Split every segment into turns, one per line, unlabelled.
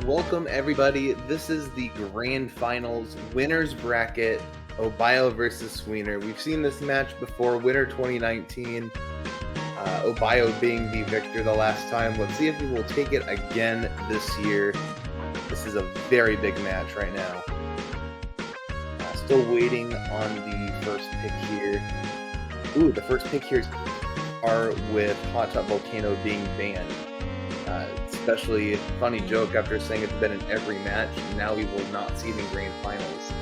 Welcome everybody. This is the grand finals winners bracket, Obiyo versus Sweener. We've seen this match before, winner 2019, Obiyo being the victor the last time. Let's see if we will take it again this year. This is a very big match right now. Still waiting on the first pick here. Ooh, the first pick here are with Hot Top Volcano being banned. Especially funny joke after saying it's been in every match. Now we will not see it in grand finals.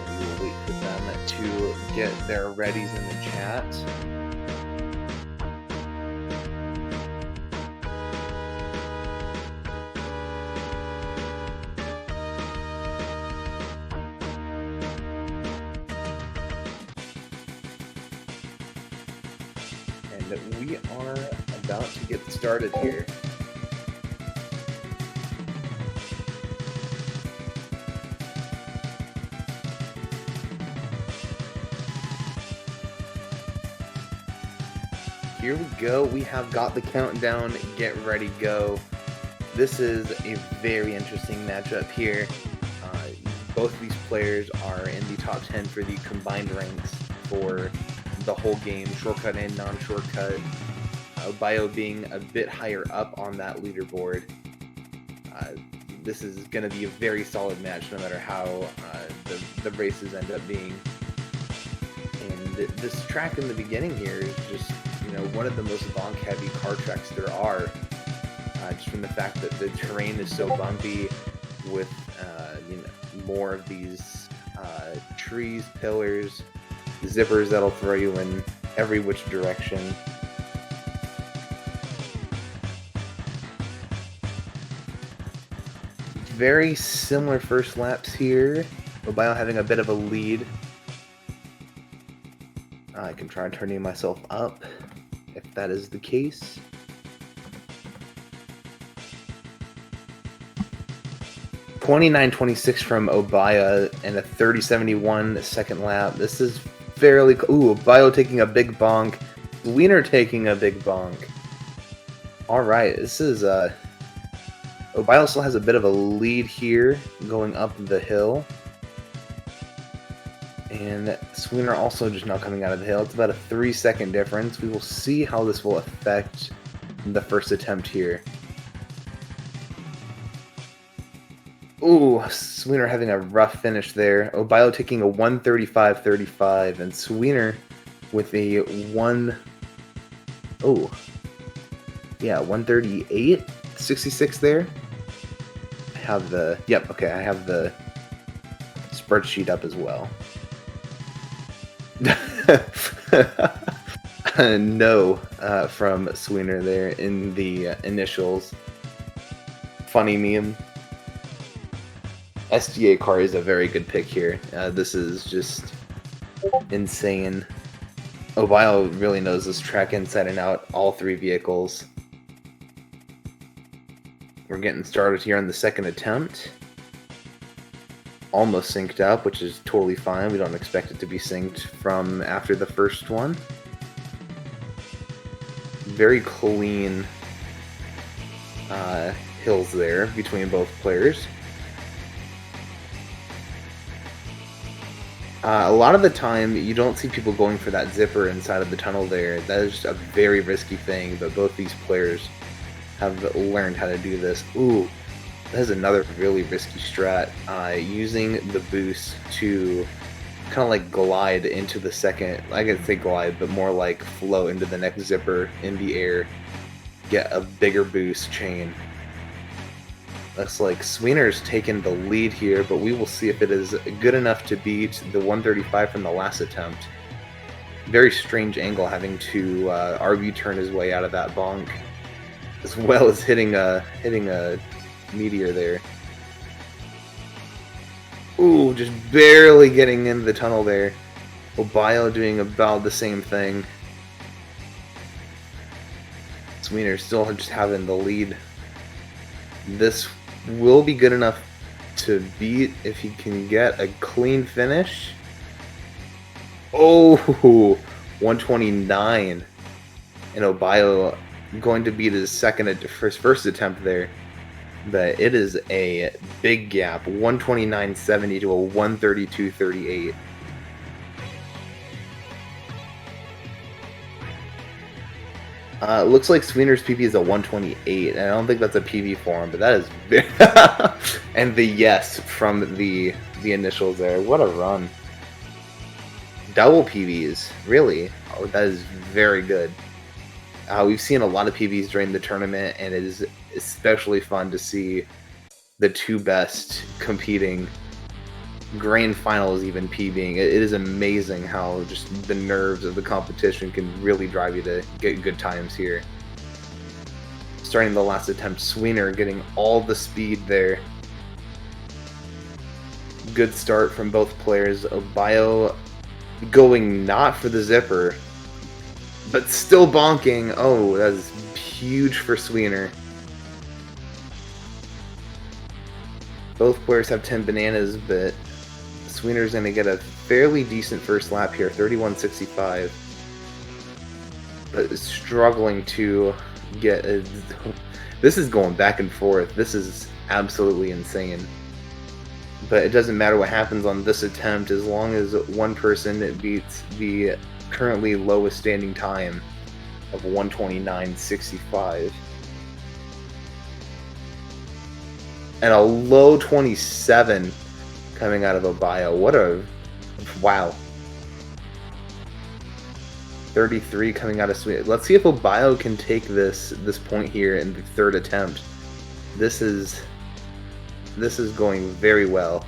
And we will wait for them to get their readies in the chat. We are about to get started here. Here we go. We have got the countdown. Get ready, go. This is a very interesting matchup here. Both of these players are in the top 10 for the combined ranks for the whole game, shortcut and non-shortcut. Obiyo being a bit higher up on that leaderboard. This is going to be a very solid match no matter how the races end up being. And this track in the beginning here is just, one of the most bonk heavy car tracks there are. Just from the fact that the terrain is so bumpy with more of these trees, pillars, zippers that'll throw you in every which direction. Very similar first laps here. Obiyo having a bit of a lead. I can try turning myself up if that is the case. .29.26 from Obiyo and a 30.71 second lap. This is fairly... Ooh, Obiyo taking a big bonk. Sweener taking a big bonk. Alright, this is... Obiyo still has a bit of a lead here, going up the hill. And Sweener also just now coming out of the hill. It's about a 3-second difference. We will see how this will affect the first attempt here. Ooh, Sweener having a rough finish there. Obiyo taking a 1:35.35, and Sweener with a 1:38.66 there. I have the I have the spreadsheet up as well. No, from Sweener there in the initials. Funny meme. SDA car is a very good pick here. This is just insane. Obiyo really knows this track inside and out, all three vehicles. We're getting started here on the second attempt. Almost synced up, which is totally fine. We don't expect it to be synced from after the first one. Very clean hills there between both players. A lot of the time, you don't see people going for that zipper inside of the tunnel there. That is just a very risky thing, but both these players have learned how to do this. Ooh, that is another really risky strat. Using the boost to kind of like glide into the second, I could say glide, but more like flow into the next zipper in the air. Get a bigger boost chain. Looks like Sweener's taken the lead here, but we will see if it is good enough to beat the 1:35 from the last attempt. Very strange angle having to RB turn his way out of that bonk, as well as hitting a meteor there. Ooh, just barely getting into the tunnel there. Obiyo doing about the same thing. Sweener still just having the lead. This will be good enough to beat if he can get a clean finish. Oh, 129. And Obiyo going to beat his first attempt there. But it is a big gap, 129.70 to a 132.38. Looks like Sweener's PB is a 128, and I don't think that's a PB for him, but that is very and the yes from the initials there. What a run. Double PBs, really? Oh, that is very good. We've seen a lot of PBs during the tournament, and it is especially fun to see the two best competing. Grand finals even PBing. It is amazing how just the nerves of the competition can really drive you to get good times here. Starting the last attempt, Sweener getting all the speed there. Good start from both players. Obiyo going not for the zipper, but still bonking. Oh, that is huge for Sweener. Both players have 10 bananas, but Sweener's going to get a fairly decent first lap here, 31.65. But is struggling to get a... This is going back and forth. This is absolutely insane. But it doesn't matter what happens on this attempt as long as one person beats the currently lowest standing time of 129.65. And a low 27 coming out of Obiyo. What a... Wow. 33 coming out of Sweener. Let's see if Obiyo can take this point here in the third attempt. This is going very well.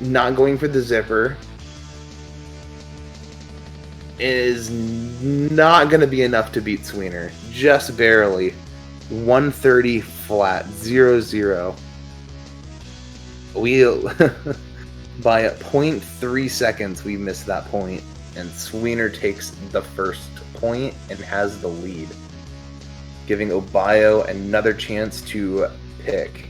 Not going for the zipper is not going to be enough to beat Sweener. Just barely. 130 flat. 0-0. We by 0.3 seconds we missed that point, and Sweener takes the first point and has the lead, giving Obiyo another chance to pick.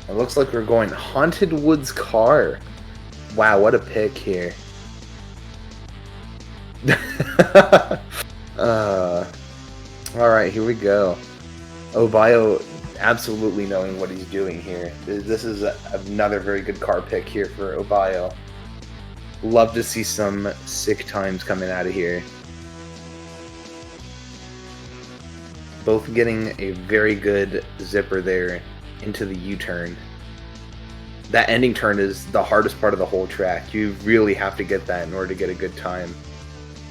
It looks like we're going Haunted Woods Car. Wow, what a pick here. Alright, here we go. Obiyo absolutely knowing what he's doing here. This is another very good car pick here for Obiyo. Love to see some sick times coming out of here. Both getting a very good zipper there into the U-turn. That ending turn is the hardest part of the whole track. You really have to get that in order to get a good time.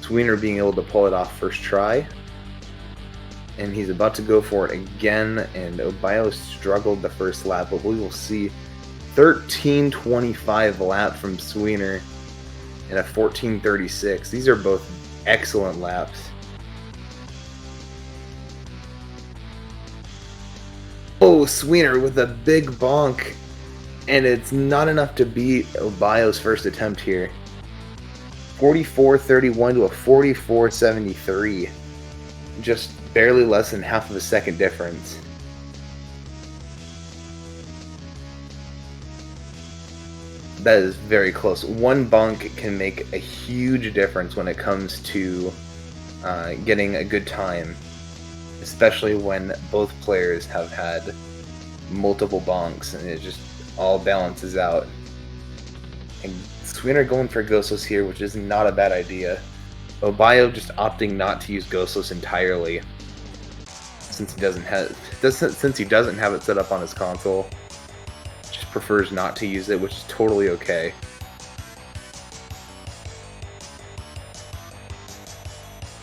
Sweener being able to pull it off first try. And he's about to go for it again, and Obiyo struggled the first lap, but we will see 13.25 lap from Sweener and a 14.36. These are both excellent laps. Oh, Sweener with a big bonk, and it's not enough to beat Obiyo's first attempt here. 44.31 to a 44.73. Just barely less than half of a second difference. That is very close. One bonk can make a huge difference when it comes to getting a good time, especially when both players have had multiple bonks and it just all balances out. And Sweener going for Ghostless here, which is not a bad idea. Obiyo just opting not to use Ghostless entirely, since he doesn't have it set up on his console. Just prefers not to use it, which is totally okay.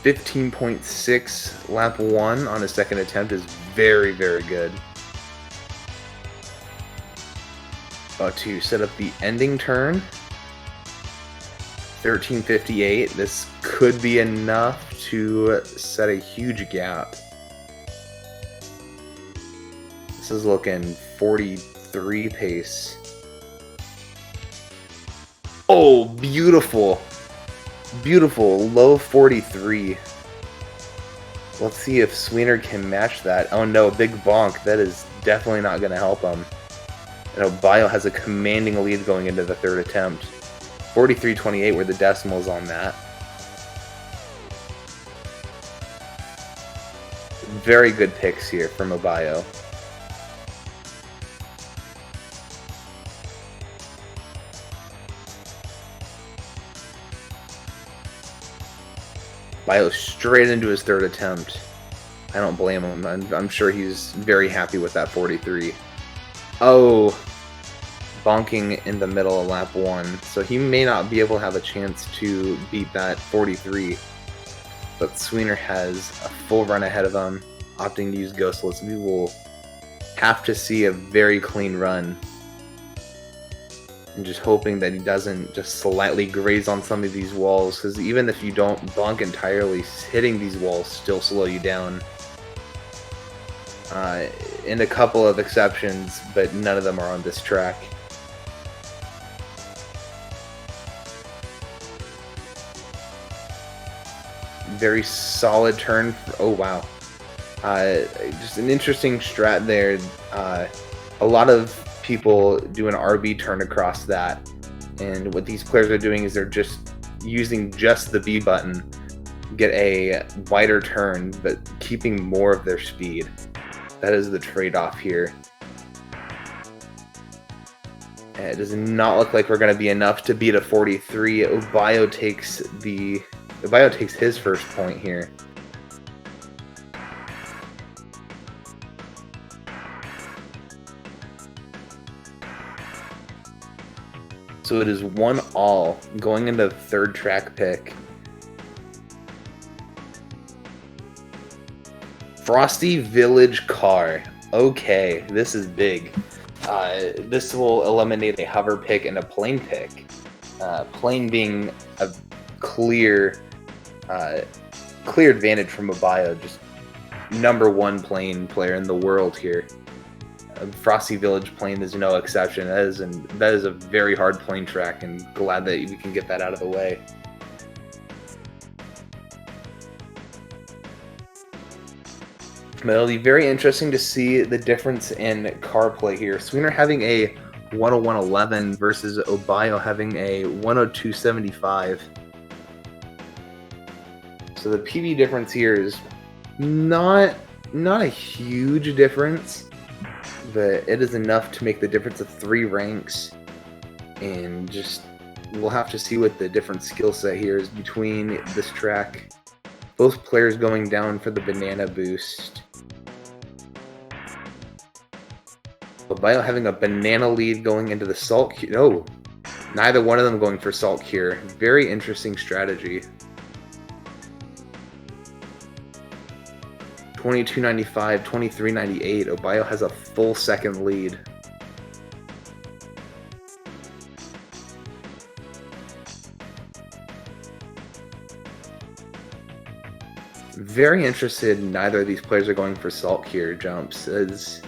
.6 lap 1 on his second attempt is very, very good. About to set up the ending turn. 13.58. This could be enough to set a huge gap. This is looking 43 pace. Oh, beautiful. Beautiful. Low 43. Let's see if Sweener can match that. Oh no, big bonk. That is definitely not going to help him. And Obiyo has a commanding lead going into the third attempt. 43.28 were the decimals on that. Very good picks here from Obiyo. Obiyo straight into his third attempt. I don't blame him. I'm sure he's very happy with that 43. Oh, bonking in the middle of lap 1. So he may not be able to have a chance to beat that 43. But Sweener has a full run ahead of him, opting to use Ghostless. We will have to see a very clean run. And just hoping that he doesn't just slightly graze on some of these walls, because even if you don't bonk entirely, hitting these walls still slow you down. In a couple of exceptions, but none of them are on this track. Very solid turn. Oh wow. Just an interesting strat there. A lot of people do an RB turn across that, and what these players are doing is they're just using just the B button, get a wider turn, but keeping more of their speed. That is the trade-off here. And it does not look like we're going to be enough to beat a 43. Obiyo takes his first point here. So it is 1-all going into the third track pick. Frosty Village car. Okay, this is big. This will eliminate a hover pick and a plane pick. Plane being a clear advantage from Obiyo, just #1 plane player in the world here. Frosty Village plane is no exception. That is a very hard plane track, and glad that we can get that out of the way. But it'll be very interesting to see the difference in car play here. Sweener having a 101.11 versus Obiyo having a 102.75. So the PB difference here is not a huge difference, but it is enough to make the difference of 3 ranks. And just we'll have to see what the different skill set here is between this track. Both players going down for the banana boost. Obiyo having a banana lead going into the salt cure. No, neither one of them going for salt cure. Very interesting strategy. 22.95, 23.98. Obiyo has a full second lead. Very interested neither of these players are going for salt cure jumps. As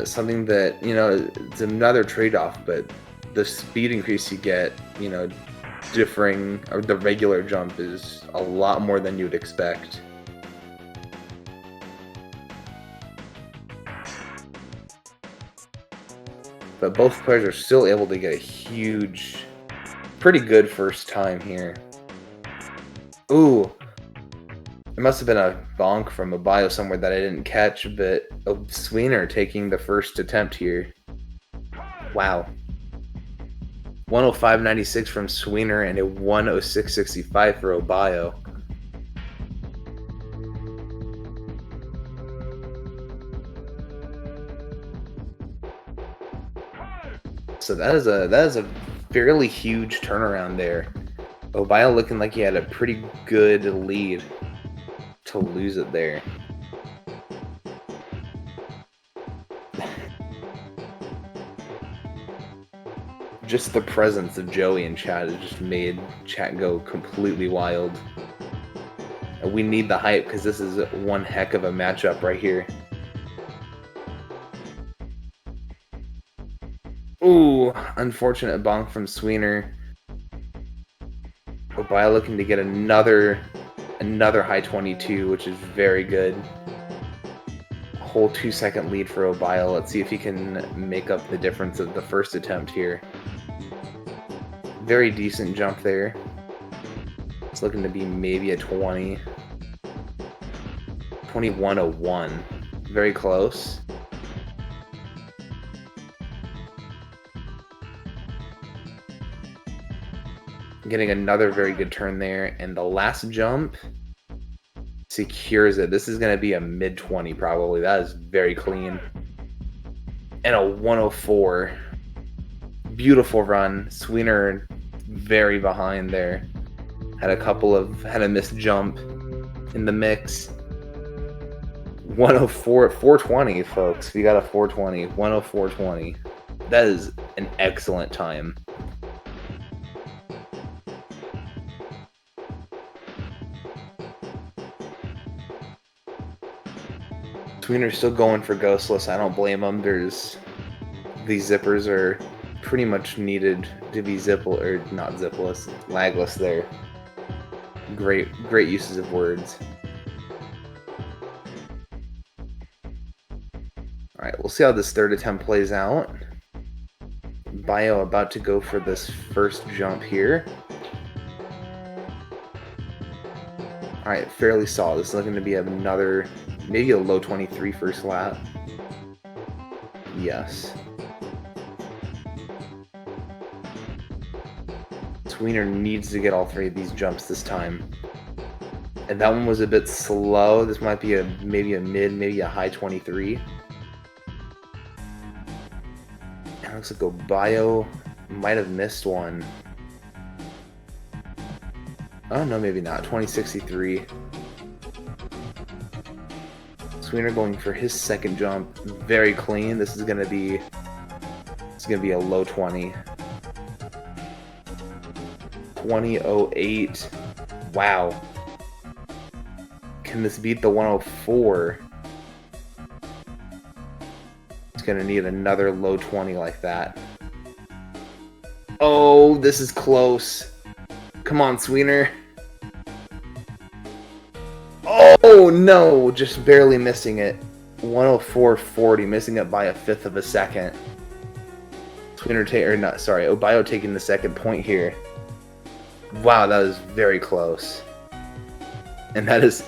something that, it's another trade-off, but the speed increase you get, differing, or the regular jump is a lot more than you'd expect. But both players are still able to get a huge, pretty good first time here. Ooh. It must have been a bonk from Obiyo somewhere that I didn't catch, but Sweener taking the first attempt here. Wow. 105.96 from Sweener and a 106.65 for Obiyo. So that is a fairly huge turnaround there. Obiyo looking like he had a pretty good lead to lose it there. Just the presence of Joey in chat has just made chat go completely wild. And we need the hype because this is one heck of a matchup right here. Ooh, unfortunate bonk from Sweener. Obiyo looking to get another high 22, which is very good. A whole 2-second lead for Obiyo. Let's see if he can make up the difference of the first attempt here. Very decent jump there. It's looking to be maybe a 20. 21.01. Very close. Getting another very good turn there, and the last jump secures it. This is going to be a mid-20 probably. That is very clean. And a 104. Beautiful run. Sweener very behind there. Had a missed jump in the mix. 104 at 420, folks. We got a 420. 104.20. That is an excellent time. Sweener's still going for ghostless. I don't blame him. These zippers are pretty much needed to be not zipless, lagless there. Great uses of words. Alright, we'll see how this third attempt plays out. Obiyo about to go for this first jump here. Alright, fairly solid. This is looking to be another, maybe a low 23 first lap. Yes. Sweener needs to get all three of these jumps this time. And that one was a bit slow. This might be maybe a mid, maybe a high 23. It looks like Obiyo might have missed one. Oh, no, maybe not. 2063. Sweener going for his second jump. Very clean. This is gonna be a low 20. 20.08. Wow. Can this beat the 104? It's gonna need another low 20 like that. Oh, this is close. Come on, Sweener. Oh no, just barely missing it. 104.40, missing it by a fifth of a second. Obiyo taking the second point here. Wow, that was very close. And that is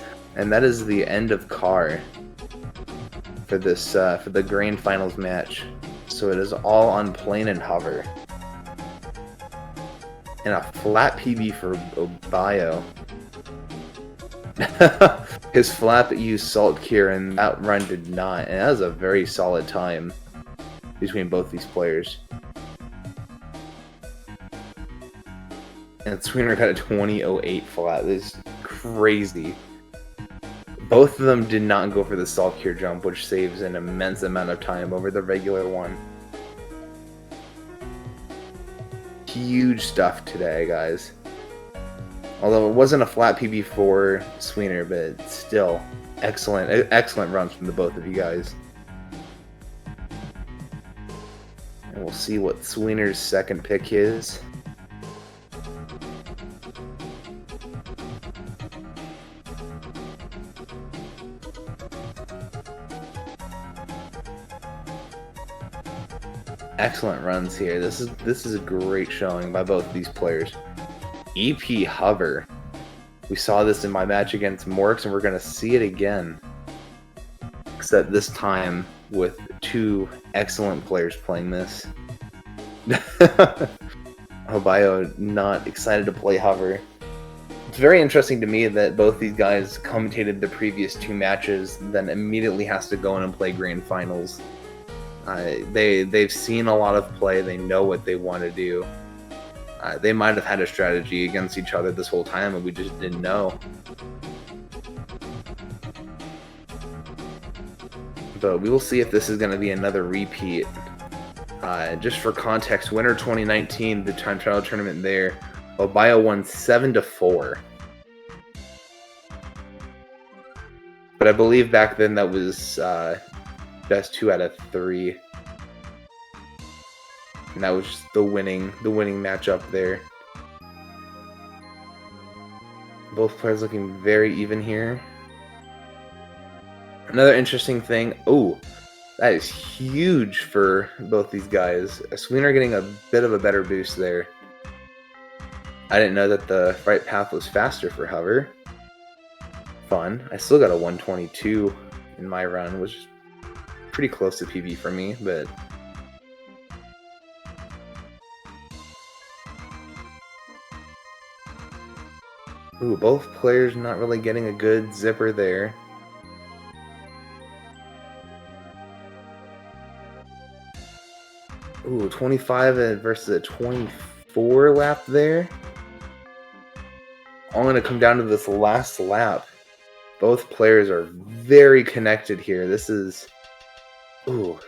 the end of car for this for the grand finals match. So it is all on plane and hover. And a flat PB for Obiyo. His flap used salt cure and that run did not. And that was a very solid time between both these players. And Sweener got a 20.08 flat. This is crazy. Both of them did not go for the salt cure jump, which saves an immense amount of time over the regular one. Huge stuff today, guys. Although it wasn't a flat PB for Sweener, but still excellent runs from the both of you guys. And we'll see what Sweener's second pick is. Excellent runs here. This is a great showing by both these players. EP hover. We saw this in my match against Morks, and we're going to see it again. Except this time with two excellent players playing this. Obiyo not excited to play hover. It's very interesting to me that both these guys commentated the previous two matches, then immediately has to go in and play grand finals. They've seen a lot of play. They know what they want to do. They might have had a strategy against each other this whole time, and we just didn't know. But we will see if this is going to be another repeat. Just for context, winter 2019, the time trial tournament there, Obiyo won 7-4. But I believe back then that was best 2 out of 3. And that was just the winning matchup there. Both players looking very even here. Another interesting thing. Oh, that is huge for both these guys. Sweener getting a bit of a better boost there. I didn't know that the right path was faster for hover. Fun. I still got a 122 in my run, which is pretty close to PB for me, but ooh, both players not really getting a good zipper there. Ooh, 25 versus a 24 lap there. All going to come down to this last lap. Both players are very connected here. This is... Ooh.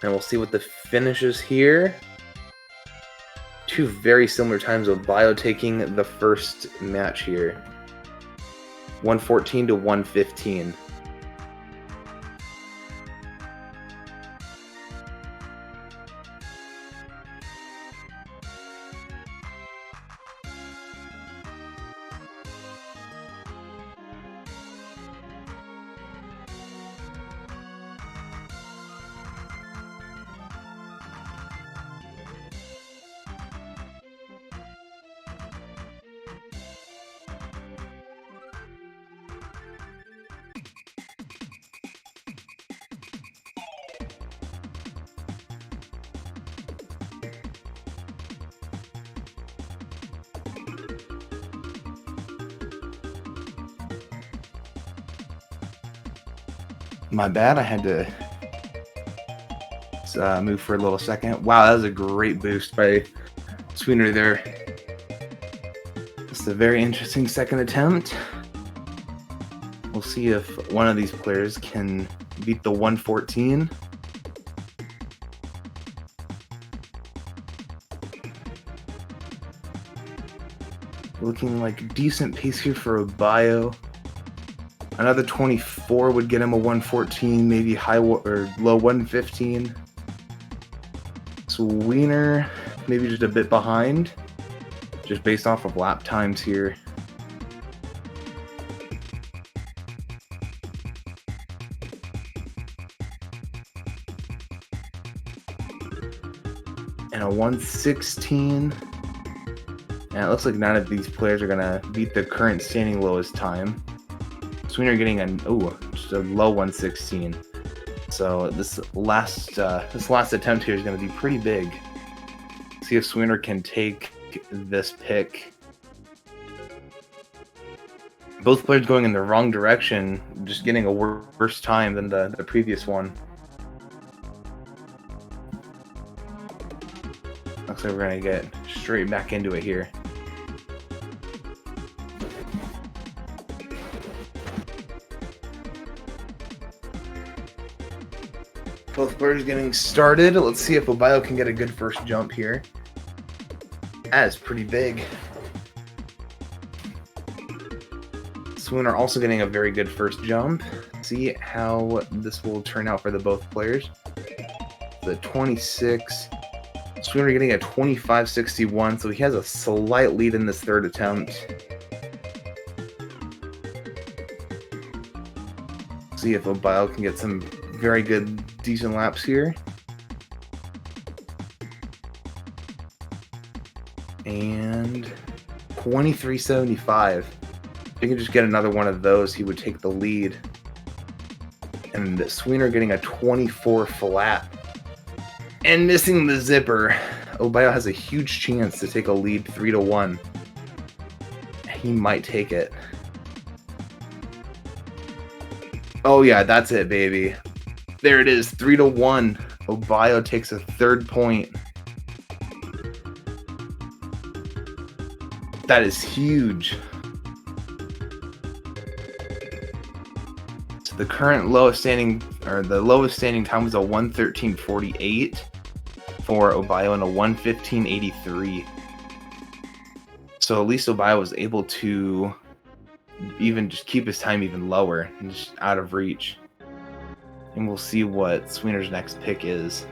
And we'll see what the finish is here. Two very similar times of Obiyo taking the first match here. 114 to 115. My bad, I had to move for a little second. Wow, that was a great boost by Sweener there. It's a very interesting second attempt. We'll see if one of these players can beat the 114. Looking like decent pace here for Obiyo. Another 24 would get him a 114, maybe high or low 115. Sweener maybe just a bit behind, just based off of lap times here. And a 116. And it looks like none of these players are gonna beat the current standing lowest time. Sweener getting just a low 116. So this last attempt here is going to be pretty big. See if Sweener can take this pick. Both players going in the wrong direction, just getting a worse time than the previous one. Looks like we're going to get straight back into it here. Both players getting started. Let's see if Obiyo can get a good first jump here. That is pretty big. Sweener also getting a very good first jump. See how this will turn out for the both players. The 26. Sweener getting a 25.61, so he has a slight lead in this third attempt. See if Obiyo can get some very good, decent laps here. And 23.75. If he can just get another one of those, he would take the lead. And Sweener getting a 24 flat. And missing the zipper. Obiyo has a huge chance to take a lead 3-1. He might take it. Oh yeah, that's it, baby. There it is, 3-1. Obiyo takes a third point. That is huge. So the current lowest standing time was a 1:13.48 for Obiyo and a 1:15.83. So at least Obiyo was able to even just keep his time even lower and just out of reach. And we'll see what Sweener's next pick is.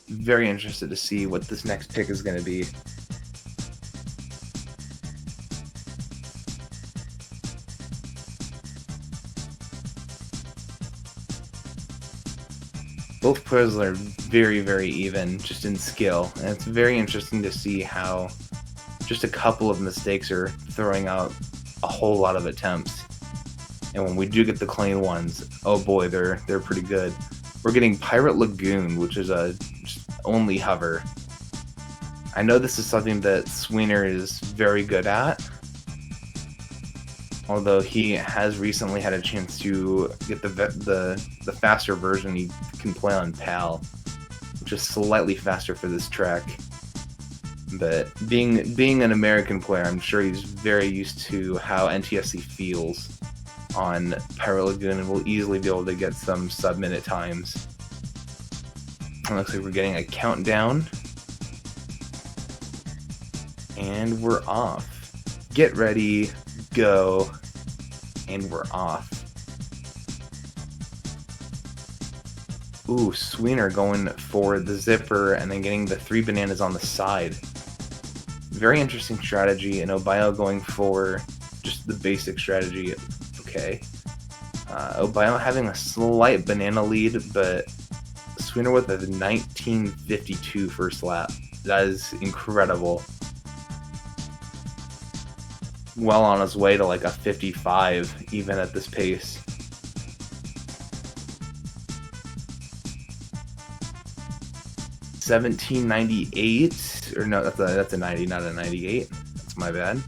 Very interested to see what this next pick is going to be. Both players are very, very even, just in skill, and it's very interesting to see how just a couple of mistakes are throwing out a whole lot of attempts. And when we do get the clean ones, oh boy, they're pretty good. We're getting Pirate Lagoon, which is a just only hover. I know this is something that Sweener is very good at, although he has recently had a chance to get the faster version he can play on PAL, which is slightly faster for this track. But being an American player, I'm sure he's very used to how NTSC feels on Pirate Lagoon and will easily be able to get some sub-minute times. It looks like we're getting a countdown. And we're off. Get ready, go, and we're off. Ooh, Sweener going for the zipper and then getting the 3 bananas on the side. Very interesting strategy, and Obiyo going for just the basic strategy. Okay. Obiyo having a slight banana lead, but Sweener with a 1952 first lap. That is incredible. Well on his way to like a 55 even at this pace. $17.98, or no, that's a 90, not a 98. That's my bad.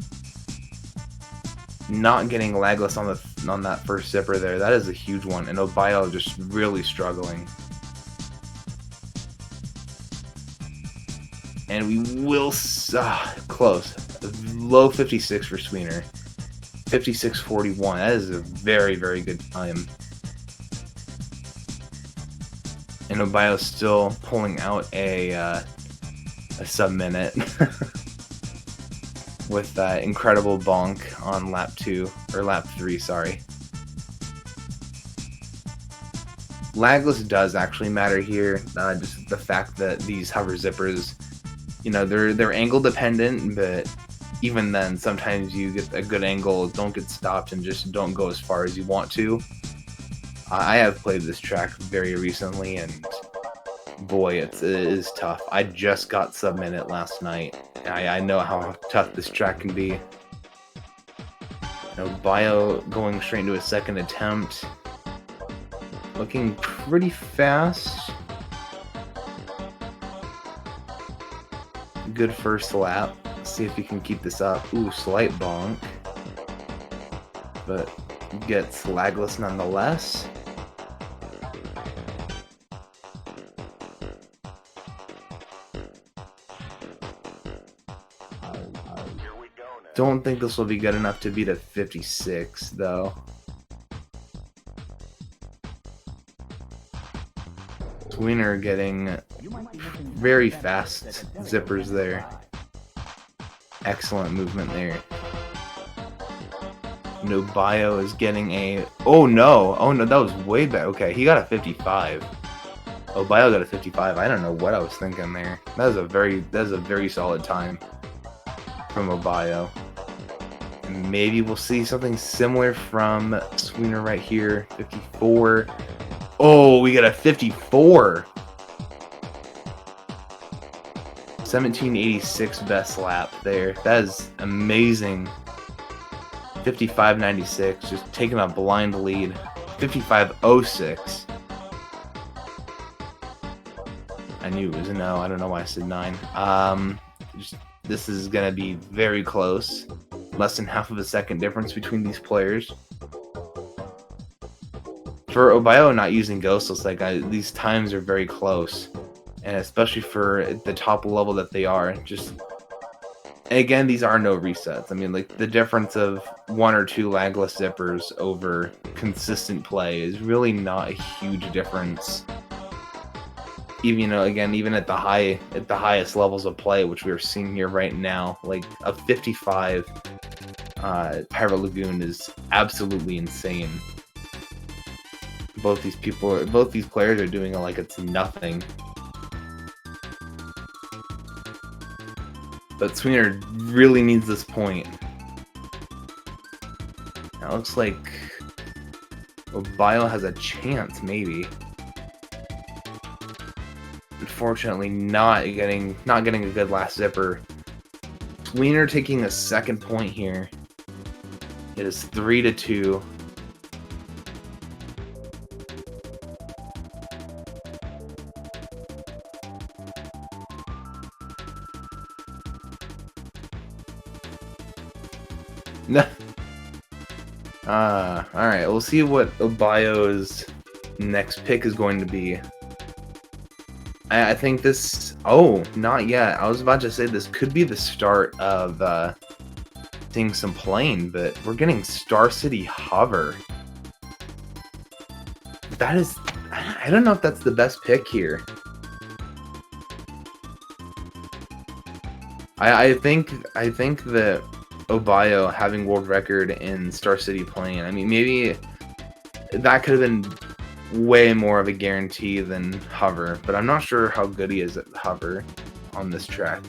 Not getting lagless on that first zipper there. That is a huge one, and Obiyo just really struggling. And we will close. Low 56 for Sweener. 56.41. That is a very, very good time. And Obiyo still pulling out a sub-minute with that incredible bonk on lap 2, or lap 3, sorry. Lagless does actually matter here. Just the fact that these hover zippers, you know, they're angle dependent, but even then, sometimes you get a good angle, don't get stopped, and just don't go as far as you want to. I have played this track very recently, and boy, it is tough. I just got sub-minute last night. I know how tough this track can be. Obiyo going straight into a second attempt. Looking pretty fast. Good first lap. Let's see if he can keep this up. Ooh, slight bonk. But gets lagless nonetheless. Don't think this will be good enough to beat a 56, though. Sweener getting very fast zippers there. Excellent movement there. Obiyo is getting a... Oh no, that was way back. Okay, he got a 55. Obiyo got a 55. I don't know what I was thinking there. That is a very solid time from Obiyo. And maybe we'll see something similar from Sweener right here. 54. Oh, we got a 54. 1786 best lap there. That is amazing. 55.96, just taking a blind lead. 55.06. I knew it was a no. I don't know why I said 9. This is gonna be very close. Less than half of a second difference between these players. For Obiyo not using Ghostless, these times are very close, and especially for the top level that they are. Just again, these are no resets. I mean, like, the difference of 1 or 2 lagless zippers over consistent play is really not a huge difference. even, you know, again, even at the highest levels of play, which we're seeing here right now, like a 55 Pirate Lagoon is absolutely insane. Both these players are doing it like it's nothing. But Sweener really needs this point. Now it looks like Obiyo has a chance, maybe. Unfortunately, not getting a good last zipper. Sweener taking a second point here. It is 3-2. Alright, we'll see what Obiyo's next pick is going to be. I think this... Oh, not yet. I was about to say this could be the start of seeing some playing, but we're getting Star City Hover. That is... I don't know if that's the best pick here. I think that Obiyo having world record in Star City playing, I mean, maybe that could have been way more of a guarantee than Hover, but I'm not sure how good he is at Hover on this track.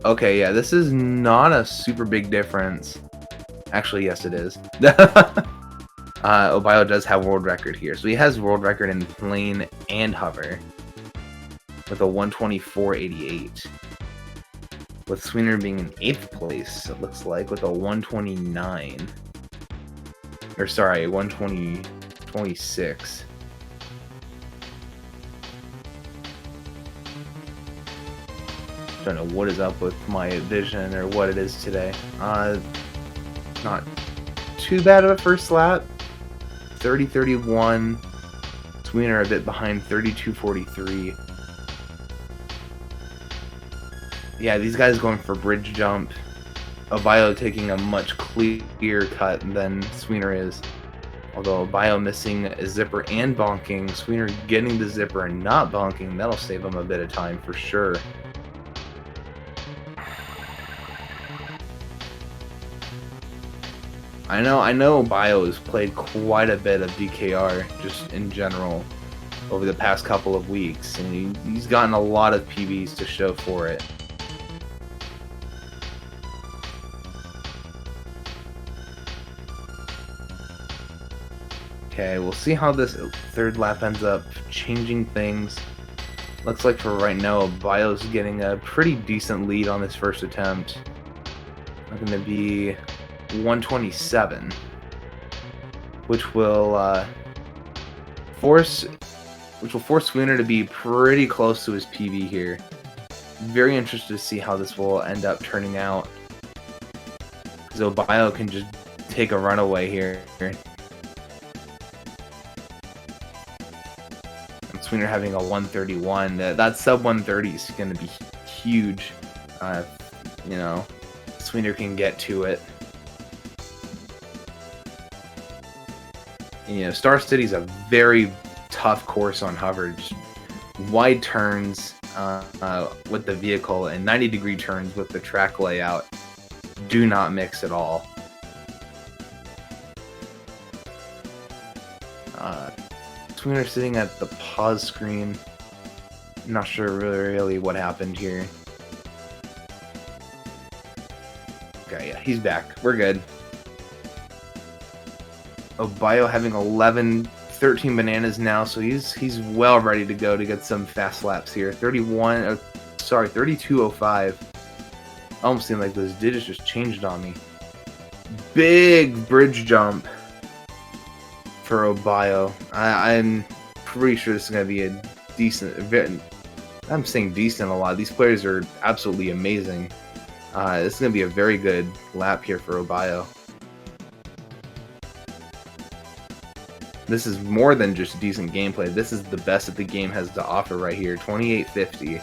Okay, yeah, this is not a super big difference. Actually, yes, it is. Obiyo does have world record here, so he has world record in plane and hover with a 124.88. With Sweener being in 8th place, it looks like, with a 129. Or sorry, 120.26. Don't know what is up with my vision or what it is today. Not too bad of a first lap. 30.31. Sweener a bit behind, 32.43. Yeah, these guys going for bridge jump. Obiyo taking a much clearer cut than Sweener is. Although Obiyo missing a zipper and bonking, Sweener getting the zipper and not bonking, that'll save him a bit of time for sure. I know Obiyo has played quite a bit of DKR just in general over the past couple of weeks, and he's gotten a lot of PBs to show for it. Okay, we'll see how this third lap ends up changing things. Looks like for right now, Obiyo's getting a pretty decent lead on this first attempt. It's going to be 127, which will force Sweener to be pretty close to his PB here. Very interested to see how this will end up turning out, because Obiyo can just take a runaway here. Sweener having a 131. That sub 130 is going to be huge. You know, Sweener can get to it. And, you know, Star City's a very tough course on hover. Just wide turns with the vehicle and 90-degree turns with the track layout do not mix at all. Sweener sitting at the pause screen. Not sure really what happened here. Okay, yeah, he's back. We're good. Obiyo having 13 bananas now, so he's well ready to go to get some fast laps here. 32.05. Almost seemed like those digits just changed on me. Big bridge jump for Obiyo. I'm pretty sure this is going to be a decent... I'm saying decent a lot. These players are absolutely amazing. This is going to be a very good lap here for Obiyo. This is more than just decent gameplay. This is the best that the game has to offer right here. 28.50.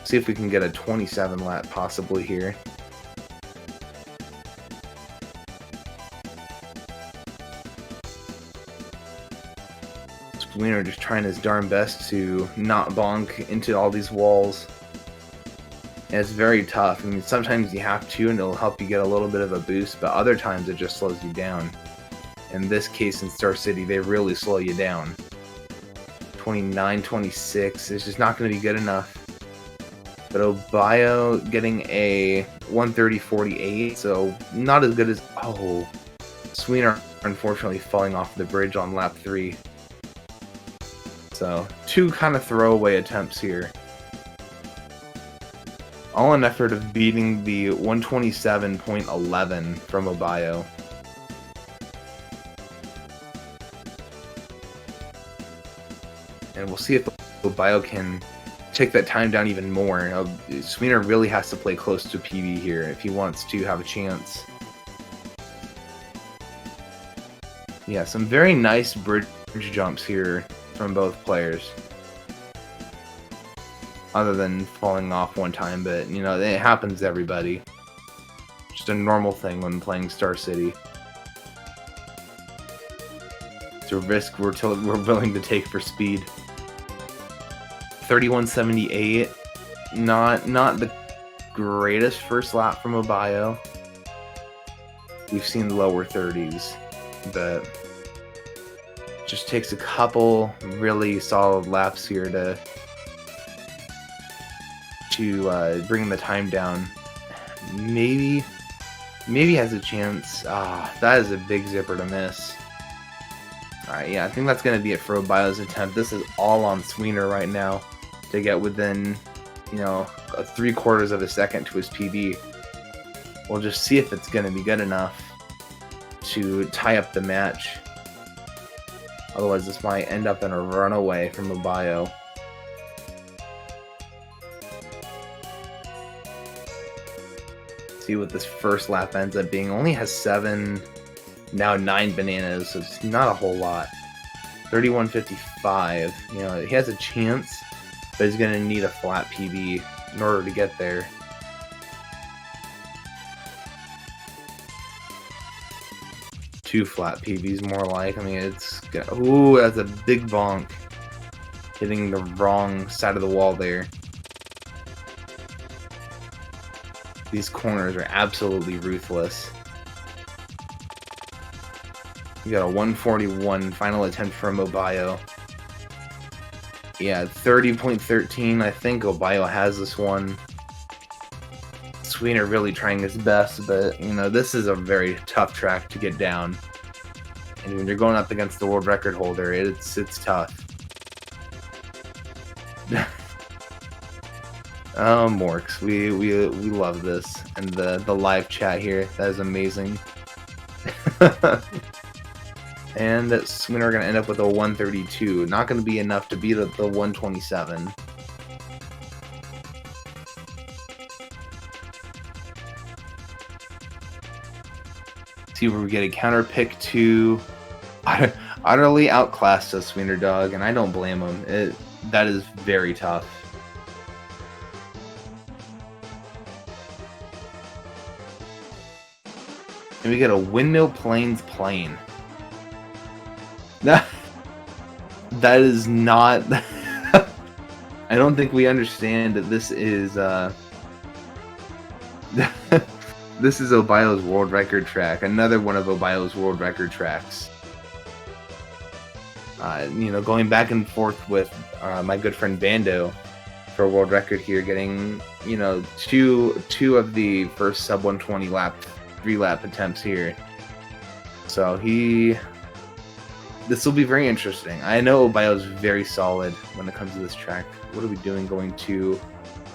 See if we can get a 27 lap possibly here. Sweener just trying his darn best to not bonk into all these walls. And it's very tough. I mean, sometimes you have to, and it'll help you get a little bit of a boost, but other times it just slows you down. In this case, in Star City, they really slow you down. 29, 26, it's just not going to be good enough. But Obiyo getting a 130.48, so not as good as... Oh, Sweener unfortunately falling off the bridge on lap 3. So, 2 kind of throwaway attempts here. All in effort of beating the 127.11 from Obiyo. And we'll see if Obiyo can take that time down even more. Sweener really has to play close to PB here if he wants to have a chance. Yeah, some very nice bridge jumps here from both players. Other than falling off one time, but you know, it happens to everybody. Just a normal thing when playing Star City. It's a risk we're willing to take for speed. 31.78, not the greatest first lap from Obiyo. We've seen lower 30s, but just takes a couple really solid laps here to bring the time down. Maybe has a chance. That is a big zipper to miss. Alright, yeah, I think that's going to be it for Obiyo's attempt. This is all on Sweener right now to get within, you know, 3/4 of a second to his PB. We'll just see if it's going to be good enough to tie up the match. Otherwise, this might end up in a runaway from Obiyo. See what this first lap ends up being. Only has 7, now 9 bananas, so it's not a whole lot. 31.55. You know, he has a chance, but he's gonna need a flat PB in order to get there. Two flat PBs more like. I mean, it's... Ooh, that's a big bonk. Hitting the wrong side of the wall there. These corners are absolutely ruthless. We got a 141 final attempt from Obiyo. Yeah, 30.13. I think Obiyo has this one. Sweener really trying his best, but you know, this is a very tough track to get down. And when you're going up against the world record holder, it's tough. Oh, Morks, we love this, and the live chat here, that is amazing. And Sweener are gonna end up with a 132, not gonna be enough to beat the 127. See where we get a counter pick to utterly outclassed us, Sweenerdog, and I don't blame him. That is very tough. And we get a windmill planes plane. That is not... I don't think we understand that this is this is Obiyo's world record track. Another one of Obiyo's world record tracks. You know, going back and forth with my good friend Bando for a world record here, getting, you know, two of the first sub 120 3-lap attempts here. So this will be very interesting. I know Obiyo is very solid when it comes to this track. What are we doing going to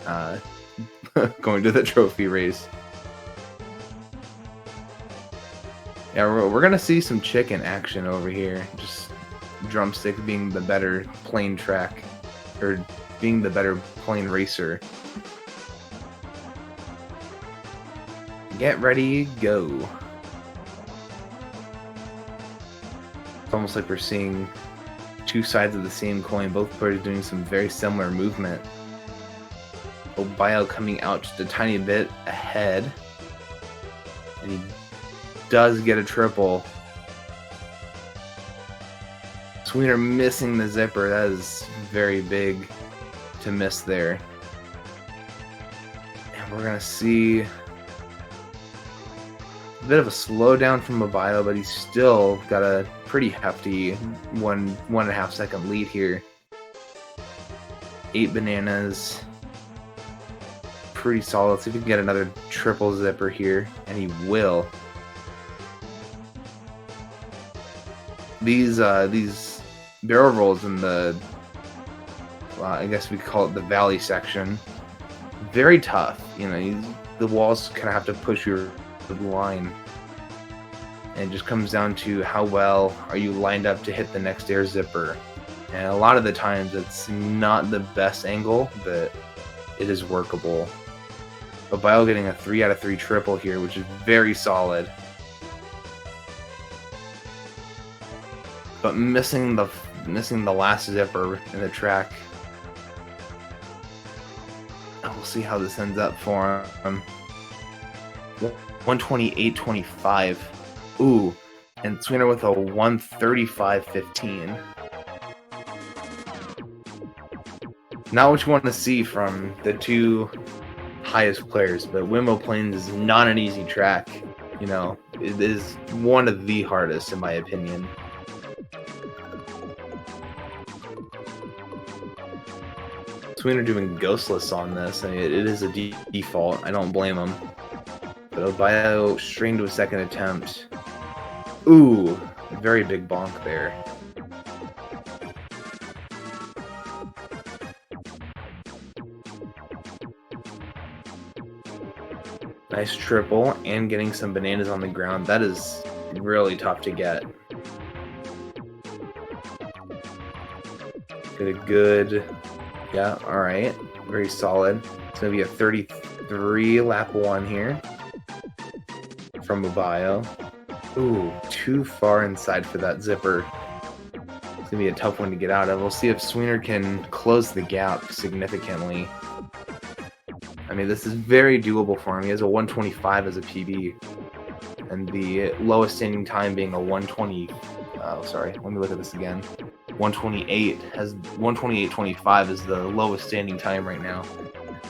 the trophy race? Yeah, we're gonna see some chicken action over here. Just Drumstick being the better plane track, or being the better plane racer. Get ready, go. It's almost like we're seeing two sides of the same coin, both players doing some very similar movement. Obiyo coming out just a tiny bit ahead. And he does get a triple. Sweener missing the zipper. That is very big to miss there. And we're going to see a bit of a slowdown from Obiyo, but he's still got a pretty hefty 1.5 second lead here. 8 bananas. Pretty solid. Let's see if we can get another triple zipper here, and he will. These barrel rolls in the, I guess we call it the valley section, very tough. You know, the walls kind of have to push your line, and it just comes down to how well are you lined up to hit the next air zipper. And a lot of the times it's not the best angle, but it is workable. Obiyo getting a 3 out of 3 triple here, which is very solid. But missing the last zipper in the track. And we'll see how this ends up for him. 128.25. Ooh, and Sweener with a 135.15. Not what you want to see from the two highest players, but Windmill Plains is not an easy track. You know, it is one of the hardest in my opinion. Sweener doing ghostless on this. I mean, it is a default. I don't blame him. But Obiyo straight into a second attempt. Ooh, very big bonk there. Nice triple and getting some bananas on the ground. That is really tough to get. Get a good... Yeah, alright. Very solid. It's going to be a 33 lap 1 here from Obiyo. Ooh, too far inside for that zipper. It's going to be a tough one to get out of. We'll see if Sweener can close the gap significantly. I mean, this is very doable for him. He has a 125 as a PB. And the lowest standing time being a 120... Oh, sorry. Let me look at this again. 128 has 128.25 is the lowest standing time right now.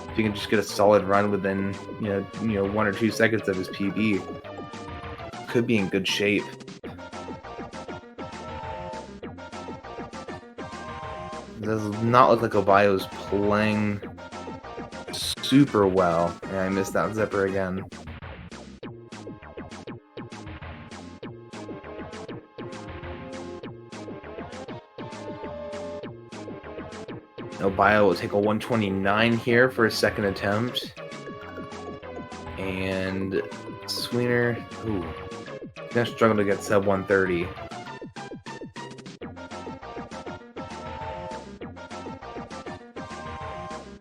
If you can just get a solid run within you know 1 or 2 seconds of his PB, could be in good shape. It does not look like Obiyo is playing super well. And I missed that zipper again. Obiyo will take a 129 here for a second attempt. And Sweener, ooh, gonna struggle to get sub 130.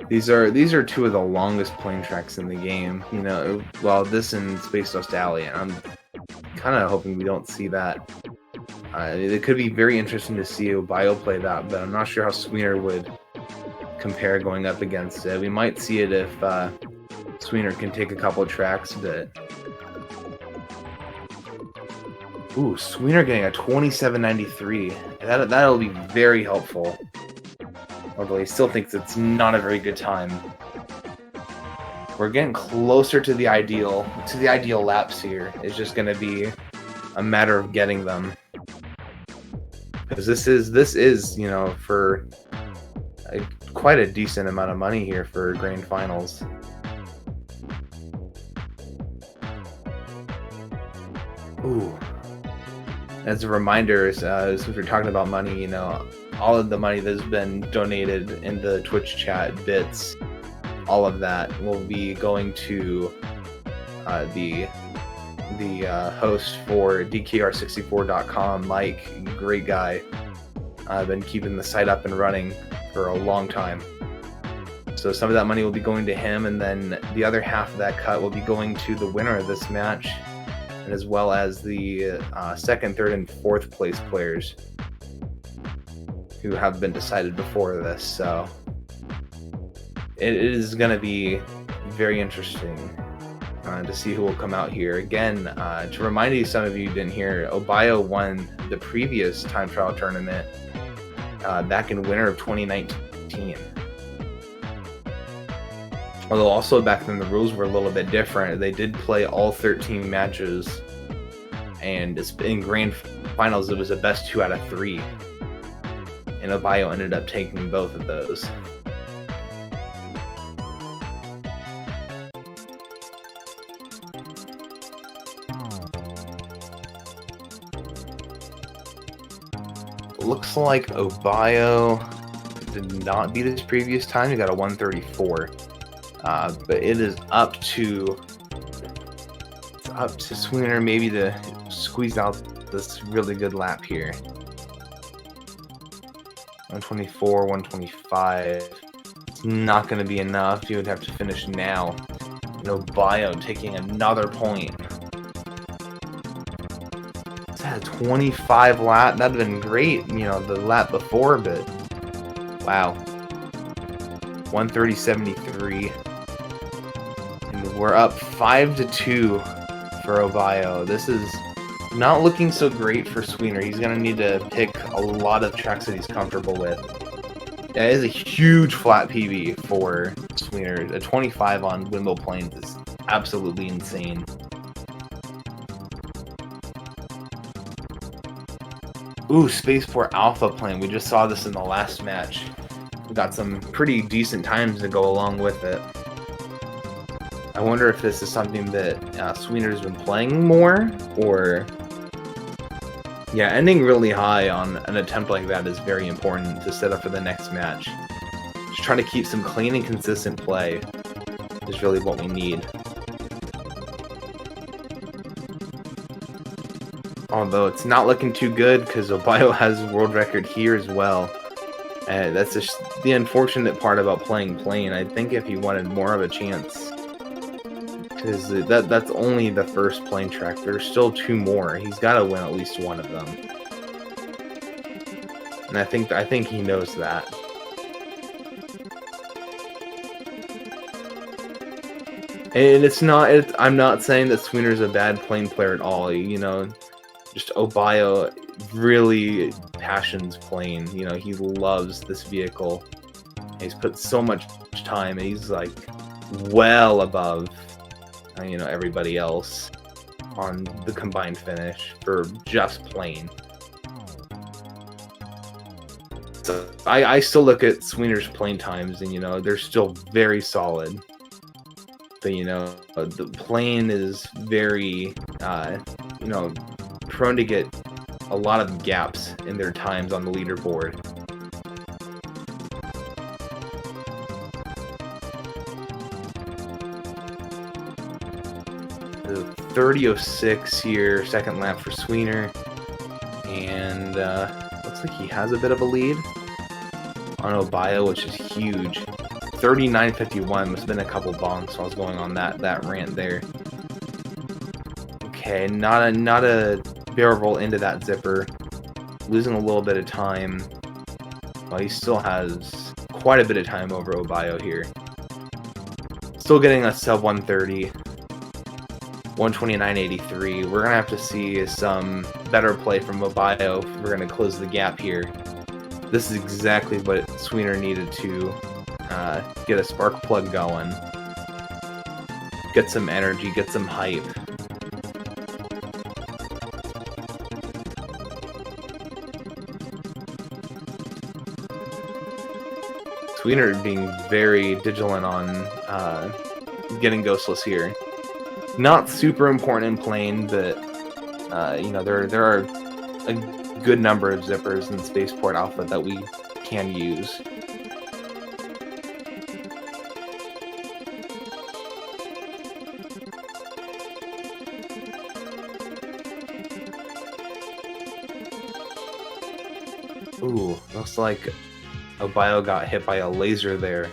These are two of the longest plane tracks in the game. You know, well, this and Space Dust Alley, and I'm kind of hoping we don't see that. It could be very interesting to see Obiyo play that, but I'm not sure how Sweener would compare going up against it. We might see it if Sweener can take a couple of tracks, but ooh, Sweener getting a 27.93. That'll be very helpful. Although he still thinks it's not a very good time. We're getting closer to the ideal laps here. It's just going to be a matter of getting them, because this is you know, for quite a decent amount of money here for grand finals. Ooh. As a reminder, since we're talking about money, you know, all of the money that's been donated in the Twitch chat, bits, all of that will be going to the host for DKR64.com, Mike, great guy. I've been keeping the site up and running for a long time. So some of that money will be going to him, and then the other half of that cut will be going to the winner of this match, and as well as the second, third, and fourth place players who have been decided before this. So it is going to be very interesting to see who will come out here. Again, to remind you, some of you didn't hear, Obiyo won the previous time trial tournament back in winter of 2019. Although also back then the rules were a little bit different. They did play all 13 matches, and in grand finals it was a best 2 out of 3. And Obiyo ended up taking both of those. Looks like Obiyo did not beat his previous time. He got a 134. But it is up to Sweener maybe to squeeze out this really good lap here. 124, 125. It's not going to be enough. You would have to finish now. And Obiyo taking another point. It's had a 25 lap. That'd have been great, you know, the lap before, but wow. 130.73. And we're up 5-2 for Obiyo. This is not looking so great for Sweener. He's going to need to pick a lot of tracks that he's comfortable with. That is a huge flat PB for Sweener. A 25 on Wimble Plains is absolutely insane. Ooh, Spaceport Alpha plane. We just saw this in the last match. We got some pretty decent times to go along with it. I wonder if this is something that Sweener's been playing more, or... Yeah, ending really high on an attempt like that is very important to set up for the next match. Just trying to keep some clean and consistent play is really what we need. Although it's not looking too good because Obiyo has a world record here as well. And that's just the unfortunate part about playing plane. I think if he wanted more of a chance, because that's only the first plane track. There's still 2 more. He's got to win at least one of them. And I think he knows that. And it's not. I'm not saying that Sweener's a bad plane player at all. You know, just Obiyo really passions plane. You know, he loves this vehicle. He's put so much time, and he's like well above, you know, everybody else on the combined finish for just plane. So I still look at Sweener's plane times, and you know, they're still very solid. But you know, the plane is very, you know, prone to get a lot of gaps in their times on the leaderboard. 30.06 here, second lap for Sweener, and looks like he has a bit of a lead on Obiyo, which is huge. 39.51 must have been a couple bonks while I was going on that rant there. Okay, not a barrel roll into that zipper, losing a little bit of time. Well, he still has quite a bit of time over Obiyo here. Still getting a sub 130. 129.83. We're gonna have to see some better play from Obiyo if we're gonna close the gap here. This is exactly what Sweener needed to get a spark plug going, get some energy, get some hype. Sweener being very vigilant on getting ghostless here. Not super important in plane, but you know, there are a good number of zippers in Spaceport Alpha that we can use. Ooh, looks like Obiyo got hit by a laser there.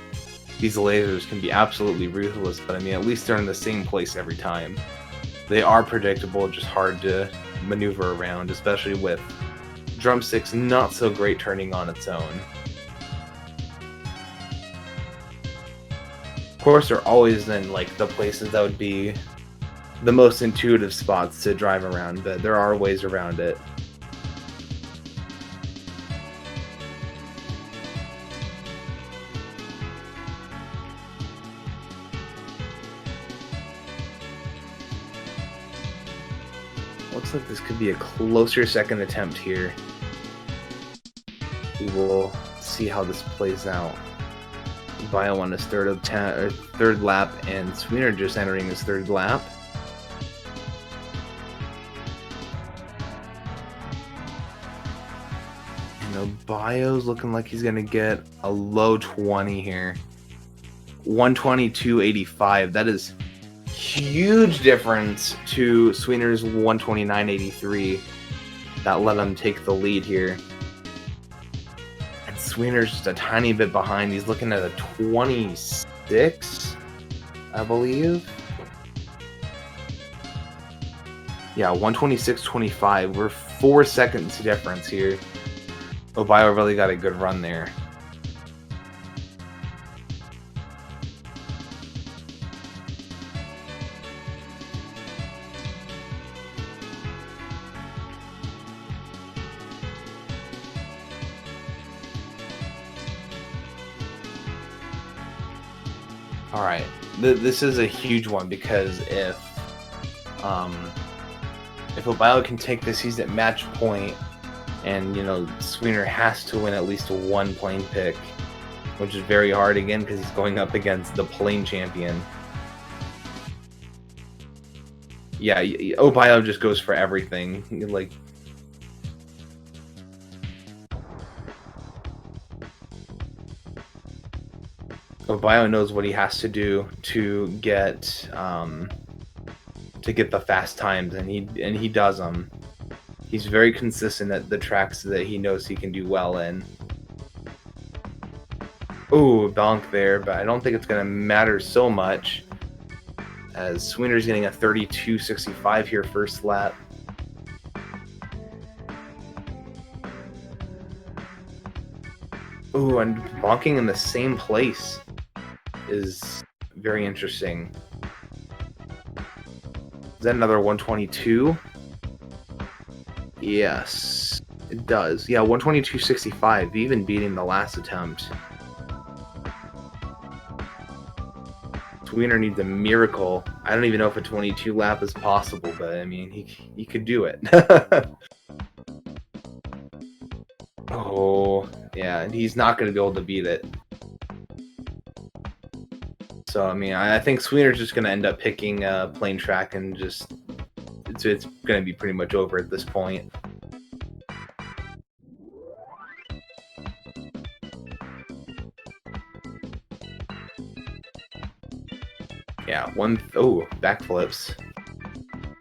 These lasers can be absolutely ruthless, but I mean, at least they're in the same place every time. They are predictable, just hard to maneuver around, especially with drumsticks not so great turning on its own. Of course, they're always in like the places that would be the most intuitive spots to drive around, but there are ways around it. Looks like this could be a closer second attempt here. We will see how this plays out. Obiyo on his third lap, and Sweener just entering his third lap. And Obiyo's looking like he's gonna get a low 20 here. 122.85. That is huge difference to Sweener's 129.83. That let him take the lead here. And Sweener's just a tiny bit behind. He's looking at a 26, I believe. Yeah, 126.25. We're 4 seconds difference here. Obiyo really got a good run there. All right, this is a huge one because if Obiyo can take this, he's at match point, and Sweener has to win at least one plane pick, which is very hard again because he's going up against the plane champion. Yeah, Obiyo just goes for everything. Like, Obiyo knows what he has to do to get the fast times, and he does them. He's very consistent at the tracks that he knows he can do well in. Ooh, bonk there, but I don't think it's going to matter so much, as Sweener's getting a 32.65 here first lap. Ooh, and bonking in the same place is very interesting. Is that another 122? Yes, it does. Yeah, 122.65, even beating the last attempt. Sweener needs a miracle. I don't even know if a 22 lap is possible, but I mean, he could do it. Oh, yeah, he's not going to be able to beat it. So, I mean, I think Sweener's just going to end up picking a plane track, and just it's going to be pretty much over at this point. Yeah, backflips.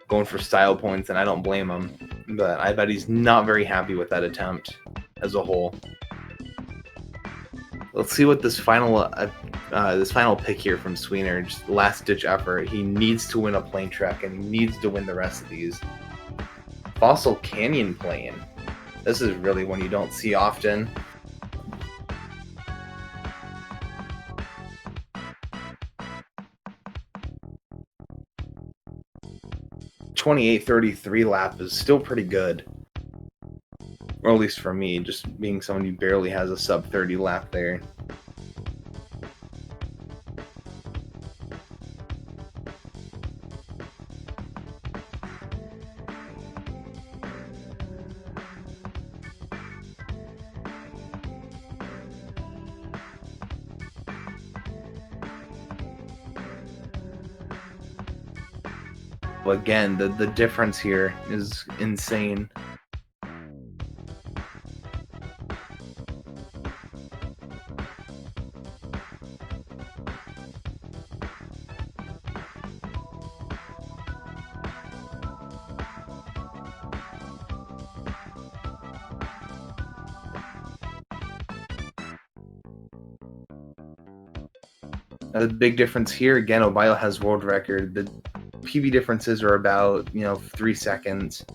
Going for style points, and I don't blame him. But I bet he's not very happy with that attempt as a whole. Let's see what this final pick here from Sweener, just last-ditch effort. He needs to win a plane track, and he needs to win the rest of these. Fossil Canyon plane. This is really one you don't see often. .28.33 lap is still pretty good. Or at least for me, just being someone who barely has a sub 30 lap there. Again, the difference here is insane. The big difference here, again, Obiyo has world record. The PB differences are about 3 seconds.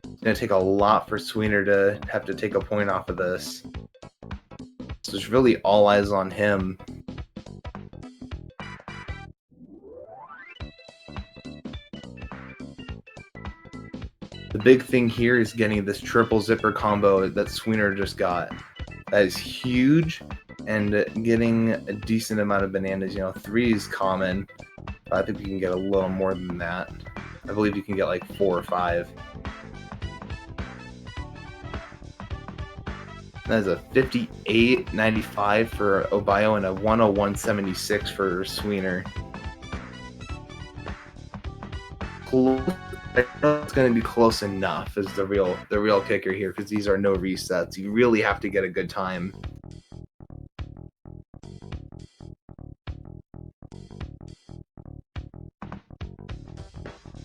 It's gonna take a lot for Sweener to have to take a point off of this. So it's really all eyes on him. The big thing here is getting this triple zipper combo that Sweener just got. That is huge, and getting a decent amount of bananas. 3 is common. I think we can get a little more than that. I believe you can get like 4 or 5. That is a 58.95 for Obiyo and a 101.76 for Sweener. It's going to be close enough is the real kicker here, because these are no resets. You really have to get a good time.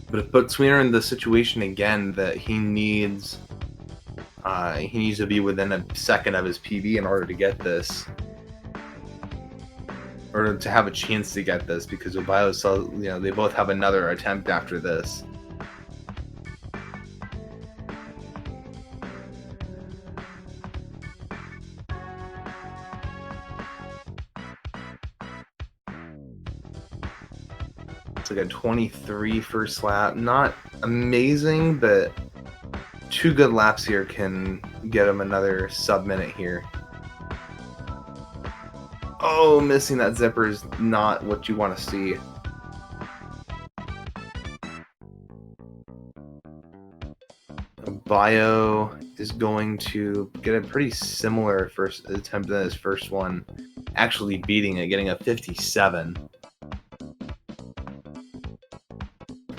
But it puts Sweener in the situation again that he needs to be within a second of his PB in order to get this, or to have a chance to get this, because Obiyo, so they both have another attempt after this. It's like a 23 first lap. Not amazing, but 2 good laps here can get him another sub-minute here. Oh, missing that zipper is not what you want to see. Obiyo is going to get a pretty similar first attempt than his first one, actually beating it, getting a 57.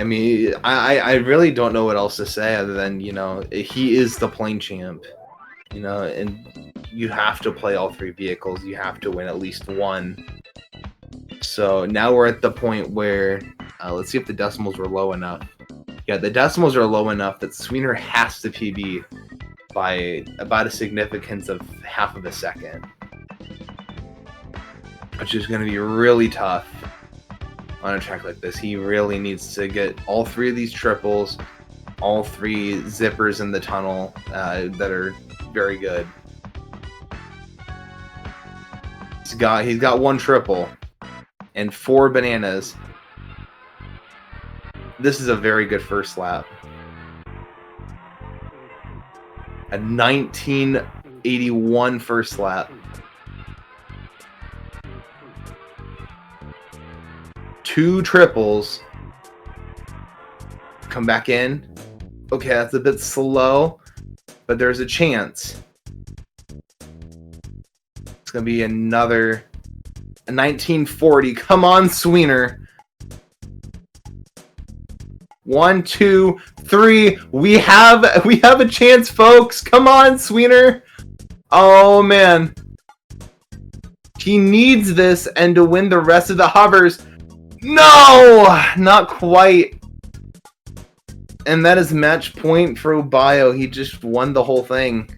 I mean, I really don't know what else to say other than, he is the plane champ, and you have to play all 3 vehicles. You have to win at least one. So now we're at the point where, let's see if the decimals were low enough. Yeah, the decimals are low enough that Sweener has to PB by about a significance of half of a second, which is going to be really tough on a track like this. He really needs to get all 3 of these triples, all 3 zippers in the tunnel that are very good. He's got 1 triple and 4 bananas. This is a very good first lap. A 1981 first lap. 2 triples. Come back in. Okay, that's a bit slow, but there's a chance. It's going to be a 1940. Come on, Sweener. 1, 2, 3. We have a chance, folks. Come on, Sweener. Oh, man. He needs this and to win the rest of the hovers. No! Not quite. And that is match point for Obiyo. He just won the whole thing.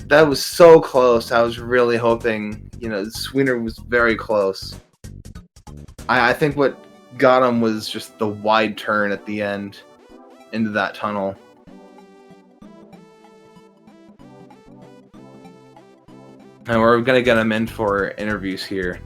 That was so close. I was really hoping, Sweener was very close. I think what got him was just the wide turn at the end into that tunnel. And we're going to get him in for interviews here.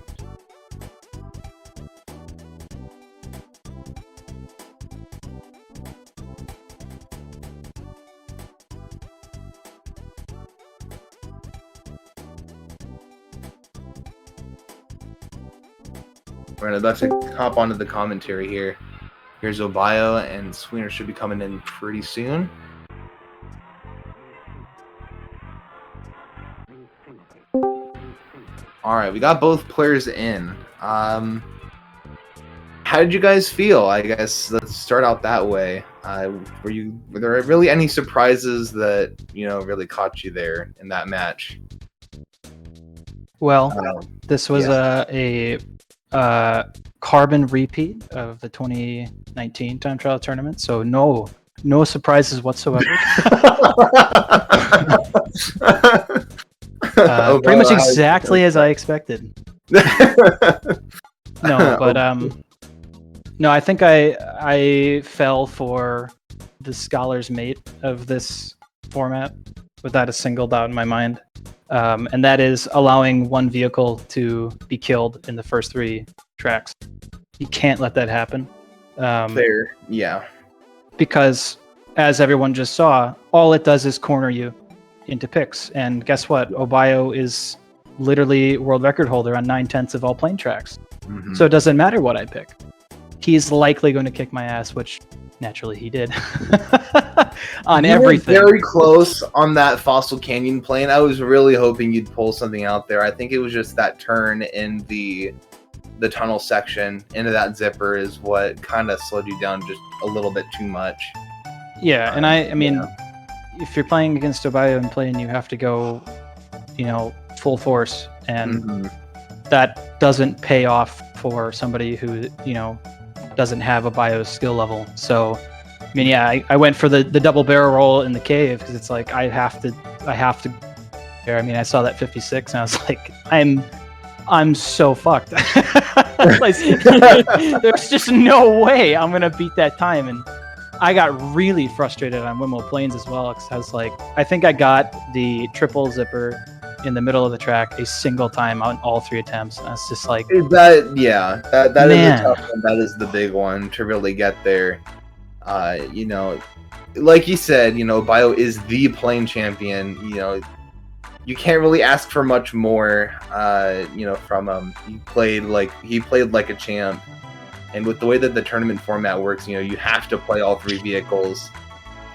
We're about to hop onto the commentary here. Here's Obiyo, and Sweener should be coming in pretty soon. Alright, we got both players in. How did you guys feel? I guess let's start out that way. Were there really any surprises that, really caught you there in that match?
Well, this was a carbon repeat of the 2019 time trial tournament, so no surprises whatsoever. Pretty much exactly as I expected. No, but no, I think I fell for the scholar's mate of this format without a single doubt in my mind. And that is allowing 1 vehicle to be killed in the first 3 tracks. You can't let that happen.
Fair, yeah.
Because, as everyone just saw, all it does is corner you into picks. And guess what? Obiyo is literally world record holder on 9/10 of all plane tracks. Mm-hmm. So it doesn't matter what I pick. He's likely going to kick my ass, which naturally he did. on
You were
everything.
very close on that Fossil Canyon plane. I was really hoping you'd pull something out there. I think it was just that turn in the tunnel section into that zipper is what kind of slowed you down just a little bit too much.
Yeah, and I mean, if you're playing against Obiyo and playing, you have to go, full force, and that doesn't pay off for somebody who, doesn't have Obiyo's skill level. So, I mean, yeah, I went for the double barrel roll in the cave because it's like I have to. I mean, I saw that 56 and I was like, I'm so fucked. Like, there's just no way I'm gonna beat that time, and I got really frustrated on Windmill Plains as well because I was like, I think I got the triple zipper in the middle of the track a single time on all 3 attempts. And I was just like,
that is a tough one. That is the big one to really get there. Like you said, Bio is the plane champion. You can't really ask for much more, from him. He played like a champ. And with the way that the tournament format works, you have to play all 3 vehicles.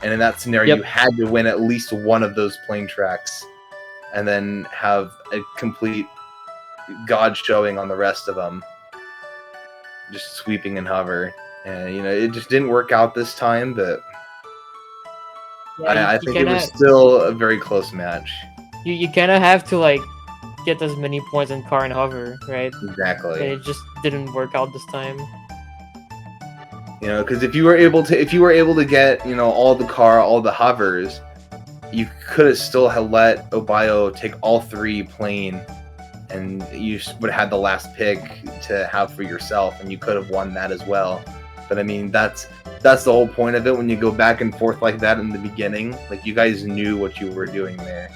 And in that scenario, you had to win at least one of those plane tracks and then have a complete god showing on the rest of them. Just sweeping and hover. And, it just didn't work out this time, but I think it was still a very close match.
You kind of have to, like, get as many points in car and hover, right?
Exactly.
And it just didn't work out this time.
Because if you were able to get, all the car, all the hovers, you could have still let Obiyo take all 3 plane, and you would have had the last pick to have for yourself, and you could have won that as well. But I mean, that's the whole point of it when you go back and forth like that in the beginning. Like, you guys knew what you were doing there.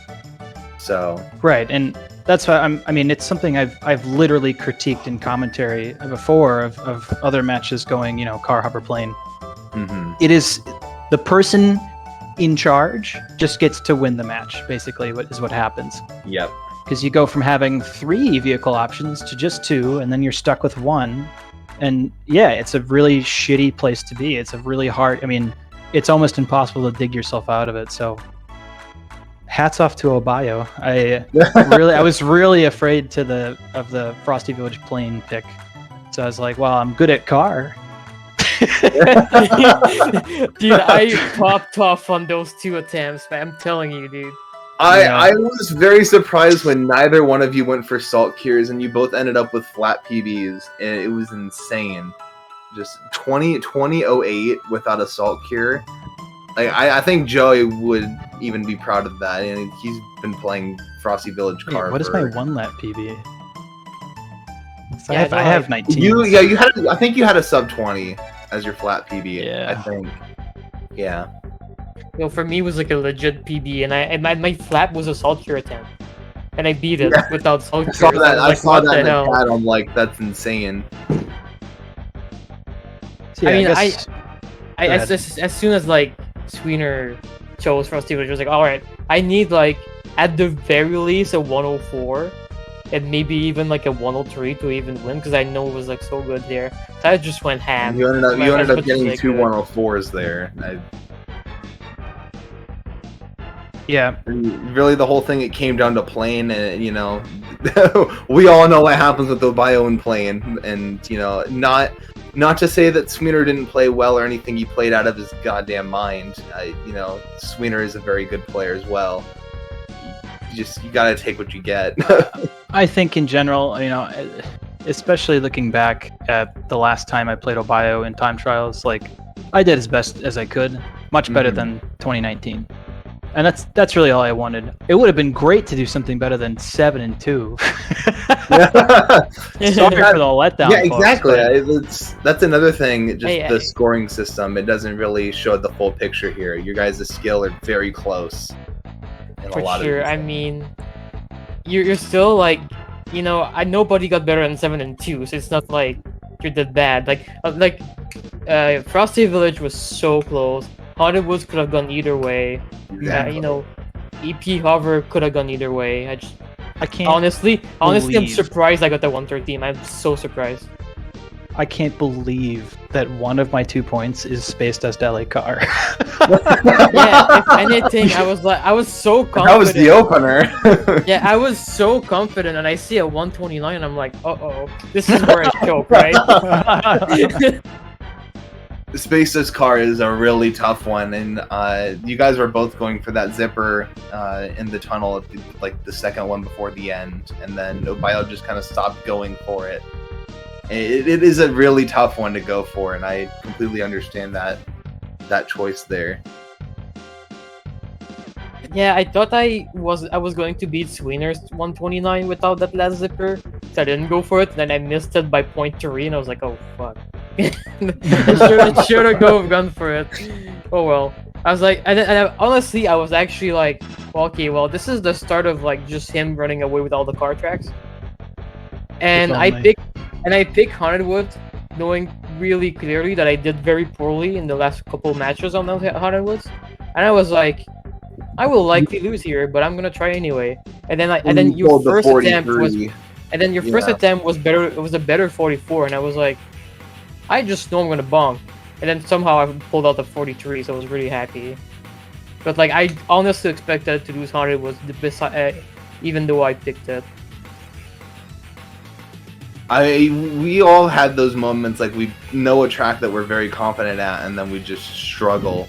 So
right, and that's why I mean, it's something I've literally critiqued in commentary before of other matches going, car, hover, plane. It is the person in charge just gets to win the match, basically, is what happens.
Yep.
Because you go from having 3 vehicle options to just 2, and then you're stuck with 1. And yeah, it's a really shitty place to be. It's a really hard, I mean, it's almost impossible to dig yourself out of it. So hats off to Obiyo. I was really afraid of the Frosty Village plane pick. So I was like, well, I'm good at car.
Dude, I popped off on those 2 attempts, man. I'm telling you, dude.
I was very surprised when neither one of you went for salt cures and you both ended up with flat PBs, and it was insane. Just 2008 without a salt cure. Like, I think Joey would even be proud of that, and he's been playing Frosty Village car.
Wait, what is my 1 lap PB? So
Yeah,
I have 19.
You had I think you had a sub 20 as your flat PB.
Yeah.
I think. Yeah.
For me, it was like a legit PB, and my flap was a salt cure attempt, and I beat it without salt cure.
I saw that in the chat. I'm like, that's insane.
So, yeah,
as soon as like Sweener chose Frosty Village, I was like, all right, I need like at the very least a 104, and maybe even like a 103 to even win, because I know it was like so good there. So I just went ham.
You ended up getting 2 104s there.
Yeah.
Really, the whole thing, it came down to plane, and we all know what happens with Obiyo and plane, and not to say that Sweener didn't play well or anything. He played out of his goddamn mind. Sweener is a very good player as well. You gotta take what you get.
I think in general, especially looking back at the last time I played Obiyo in time trials, like, I did as best as I could, much better than 2019. And that's really all I wanted. It would have been great to do something better than 7-2. Sorry for the letdown.
Yeah, exactly. That's another thing. Just the scoring system. It doesn't really show the full picture here. Your guys' skill are very close.
For sure. I mean, you're still like, nobody got better than 7-2, so it's not like you're that bad. Like Frosty Village was so close. Haunted Woods could have gone either way.
Exactly.
EP Hover could have gone either way. I
can't.
Honestly, I'm surprised I got the 113. I'm so surprised.
I can't believe that one of my 2 points is Space Dust LA Car.
Yeah, if anything, I was so confident.
That was the opener.
Yeah, I was so confident, and I see a 129, and I'm like, uh-oh, this is where I choke, right?
Space's car is a really tough one, and you guys were both going for that zipper in the tunnel, like the second one before the end, and then Obiyo just kind of stopped going for it. It is a really tough one to go for, and I completely understand that choice there.
Yeah, I thought I was going to beat Sweener's 129 without that last zipper, so I didn't go for it. Then I missed it by 0.3, and I was like, oh fuck. I should have gone for it. Oh well. I was like, honestly, I was actually like, well, okay, well, this is the start of like just him running away with all the car tracks. And I picked Haunted, knowing really clearly that I did very poorly in the last couple matches on those Haunted, and I was like, I will likely lose here, but I'm gonna try anyway. And then your first attempt was better. It was a better 44, and I was like, I just know I'm gonna bonk. And then somehow I pulled out the 43, so I was really happy. But like, I honestly expected to lose Haunted the best, even though I picked it.
We all had those moments, like we know a track that we're very confident at, and then we just struggle.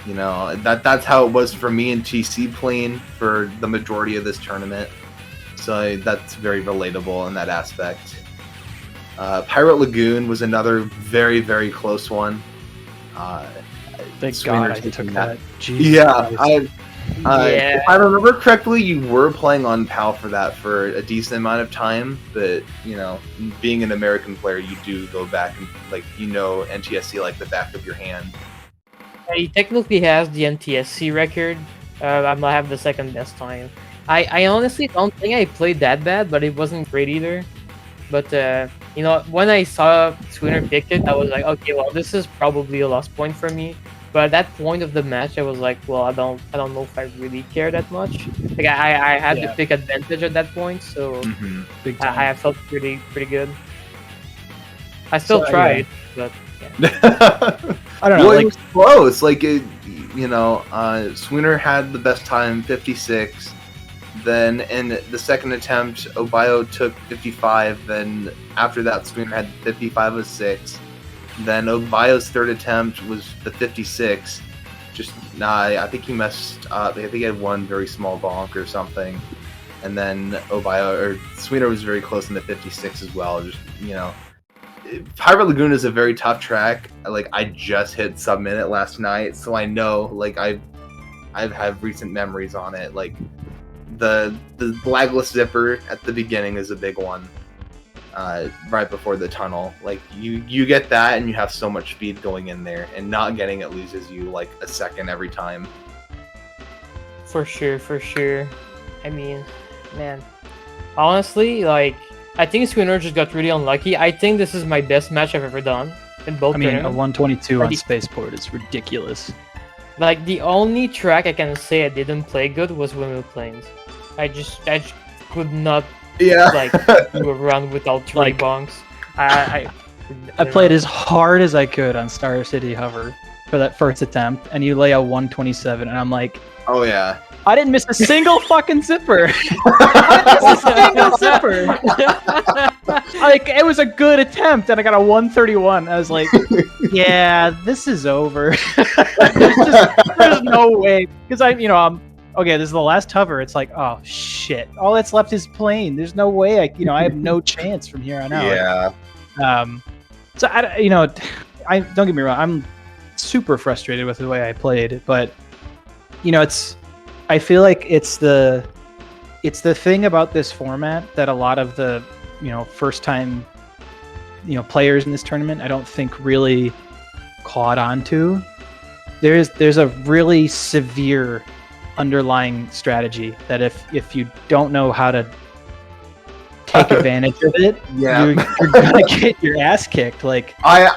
You know, that's how it was for me and TC playing for the majority of this tournament. So that's very relatable in that aspect. Pirate Lagoon was another very, very close one.
Thank God I took that.
Yeah, if I remember correctly, you were playing on PAL for that for a decent amount of time, but you know, being an American player, you do go back and like NTSC like the back of your hand.
He technically has the NTSC record. I might have the second best time. I honestly don't think I played that bad, but it wasn't great either. But you know, when I saw Sweener pick it, I was like, okay, well, this is probably a lost point for me. But at that point of the match, I was like, well, I don't know if I really care that much. Like I had to pick advantage at that point, so I felt pretty good. I still tried, but yeah.
I don't know. Well, it was close. Like Sweener had the best time, 56. Then in the second attempt, Obiyo took 55. Then after that, Sweener had 55.06. Then Obiyo's third attempt was the 56. I think he messed up. I think he had one very small bonk or something. And then Sweener was very close in the 56 as well. Just, Pirate Lagoon is a very tough track. Like, I just hit sub-minute last night, so I know, like, I've had recent memories on it. Like, the Blacklist zipper at the beginning is a big one. Right before the tunnel, like you get that, and you have so much speed going in there, and not getting it loses you like a second every time.
For sure. I mean, man, honestly, like, I think Sweener just got really unlucky. I think this is my best match I've ever done in both.
I mean, a 122 on Spaceport is ridiculous. Like,
the only track I can say I didn't play good was Windmill Plains. I just could not.
Yeah,
like do a run without three bonks. I
played as hard as I could on Star City Hover for that first attempt, and you lay a 127, and I'm like,
oh yeah,
I didn't miss a single fucking zipper. I didn't miss a single zipper. Like, it was a good attempt, and I got a 131. I was like, yeah, this is over. there's no way, because I'm. Okay, this is the last hover. It's like, oh shit! All that's left is plane. There's no way I have no chance from here on out.
Yeah.
So I don't get me wrong. I'm super frustrated with the way I played, but I feel like it's the thing about this format that a lot of the first time players in this tournament I don't think really caught on to. There's a really severe underlying strategy that if you don't know how to take advantage of it, you're gonna get your ass kicked. Like
I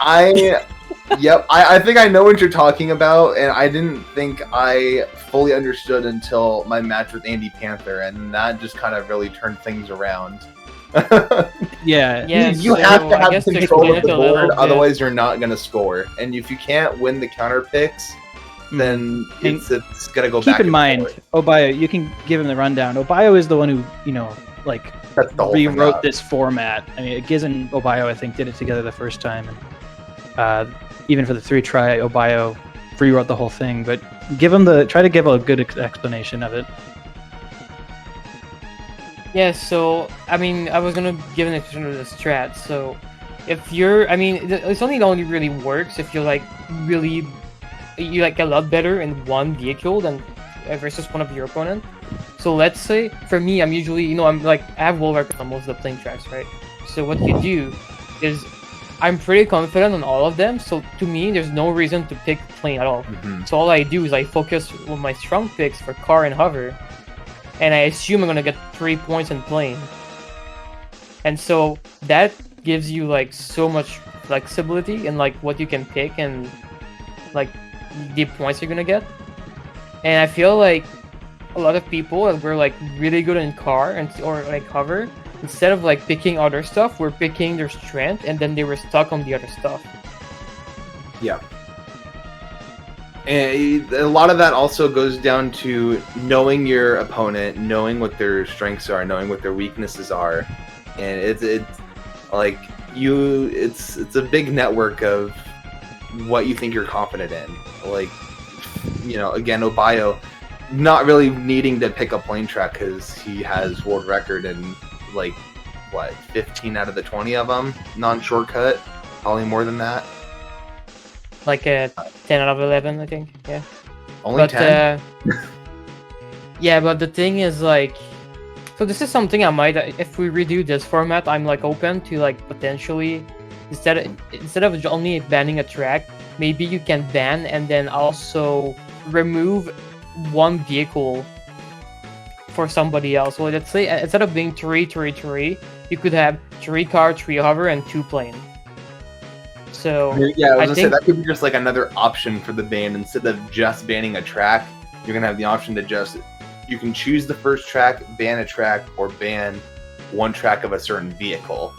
think I know what you're talking about, and I didn't think I fully understood until my match with Andy Panther, and that just kind of really turned things around.
Yeah.
Yeah,
you
so
have to
I
have
guess to
control
explain
of
it
the
a little
board,
bit.
otherwise you're not going to score. And if you can't win the counter picks, then it's going to go back.
Keep in
and
mind,
forth.
Obiyo, you can give him the rundown. Obiyo is the one who, like
That's the whole thing
rewrote
up.
this format. I mean, Giz and Obiyo, I think, did it together the first time. And even for the 3-try, Obiyo rewrote the whole thing. But try to give a good explanation of it.
Yeah, so I mean, I was gonna give an explanation of the strat. So if you're, I mean, it's only really works if you're like you like a lot better in one vehicle than versus one of your opponent. So let's say for me, I'm usually, I'm like I have world record on most of the plane tracks, right? So what you do is I'm pretty confident on all of them. So to me, there's no reason to pick plane at all. So all I do is I focus on my strong picks for car and hover. And I assume I'm gonna get 3 points in plane. And so that gives you like so much flexibility in like what you can pick and like the points you're gonna get. And I feel like a lot of people that were like really good in car or like hover, instead of like picking other stuff, were picking their strength and then they were stuck on the other stuff.
Yeah. And a lot of that also goes down to knowing your opponent, knowing what their strengths are, knowing what their weaknesses are, and it's like it's a big network of what you think you're confident in. Like, again, Obiyo not really needing to pick a plane track because he has world record in like 15 out of the 20 of them non-shortcut, probably more than that.
Like a 10 out of 11, I think. Yeah.
Only 10?
Yeah, but the thing is, like... So this is something I might... If we redo this format, I'm, like, open to, like, potentially... Instead of only banning a track, maybe you can ban and then also remove one vehicle for somebody else. So let's say, instead of being 3, you could have 3 car, 3 hover, and 2 plane. So
yeah, I was gonna say that could be just like another option for the ban. Instead of just banning a track, you're gonna have the option to you can choose the first track, ban a track, or ban one track of a certain vehicle.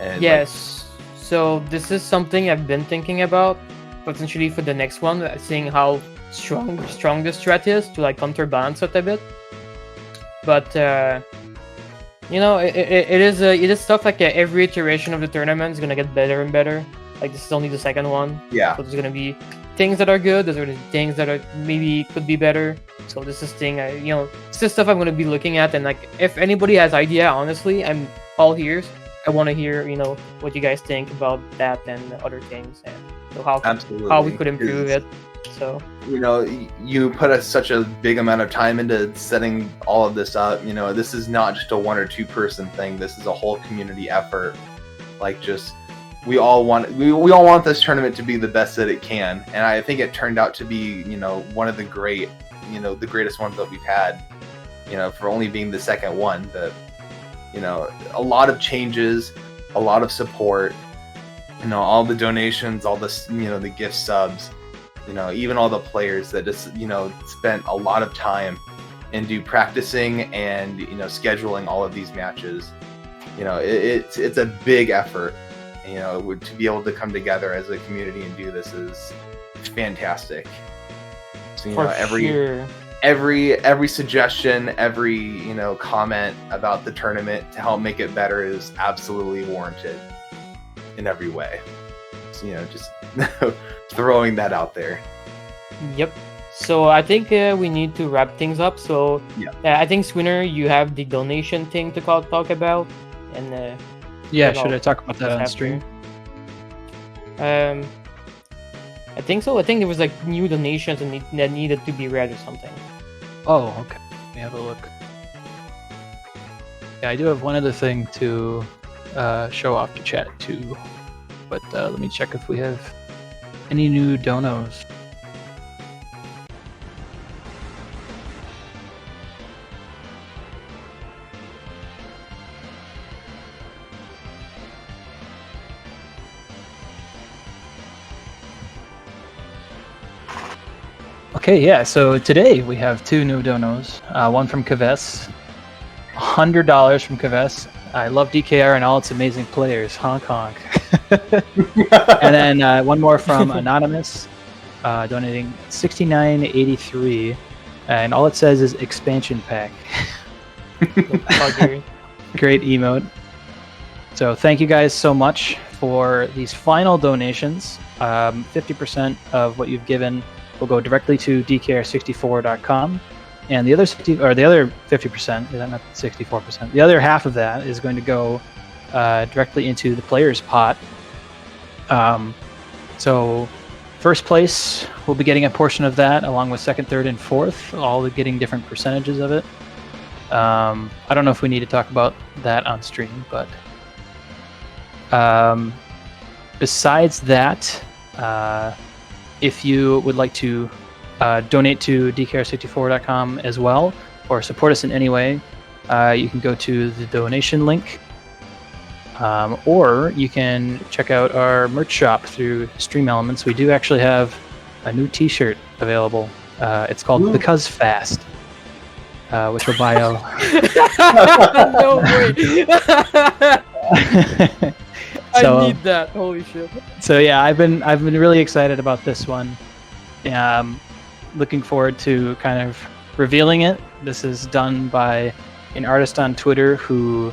And
yes, so this is something I've been thinking about potentially for the next one, seeing how strong this strat is to like counterbalance it a bit. But it is stuff like every iteration of the tournament is gonna get better and better. Like this is only the second one.
Yeah.
So there's gonna be things that are good. There's gonna be things that are maybe could be better. So this is this is stuff I'm gonna be looking at. And like, if anybody has idea, honestly, I'm all ears. I want to hear what you guys think about that and other things, and how we could improve it. So
you put such a big amount of time into setting all of this up. This is not just a 1 or 2 person thing. This is a whole community effort. Like, just we all want this tournament to be the best that it can, and I think it turned out to be one of the greatest ones that we've had. For only being the second one, but a lot of changes, a lot of support. All the donations, all the the gift subs. Even all the players that just spent a lot of time into practicing and scheduling all of these matches. It's a big effort. To be able to come together as a community and do this is fantastic. So every suggestion, every comment about the tournament to help make it better is absolutely warranted in every way. So just throwing that out there.
Yep. So I think we need to wrap things up. So I think Sweener, you have the donation thing to talk about, and
should I talk about that on stream?
I think so. I think there was like new donations that needed to be read or something.
Oh, okay. Let me have a look. Yeah, I do have one other thing to show off to chat too, but let me check if we have any new donos. Okay, yeah, so today we have 2 new donos. One from Kaves, $100 from Kaves, I love DKR and all its amazing players. Honk honk. And then one more from Anonymous, donating $69.83, and all it says is expansion pack. Great emote. So thank you guys so much for these final donations. 50% of what you've given will go directly to dkr64.com. And the other 50%, not 64%, the other half of that is going to go directly into the players' pot. So first place will be getting a portion of that, along with second, third, and fourth, all getting different percentages of it. I don't know if we need to talk about that on stream, but besides that, if you would like to donate to dkr64.com as well, or support us in any way, you can go to the donation link, or you can check out our merch shop through Stream Elements. We do actually have a new T-shirt available. It's called Because Fast, which Obiyo.
No way.
So,
I need that. Holy shit.
So yeah, I've been really excited about this one. Looking forward to kind of revealing it. This is done by an artist on Twitter who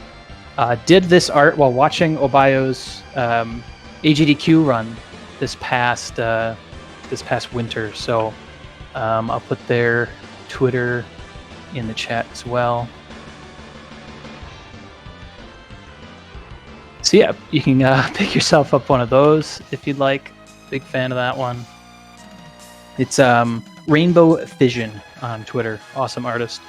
did this art while watching Obiyo's AGDQ run this past winter. So I'll put their Twitter in the chat as well. So yeah, you can pick yourself up one of those if you'd like. Big fan of that one. It's Rainbow Fission on Twitter. Awesome artist.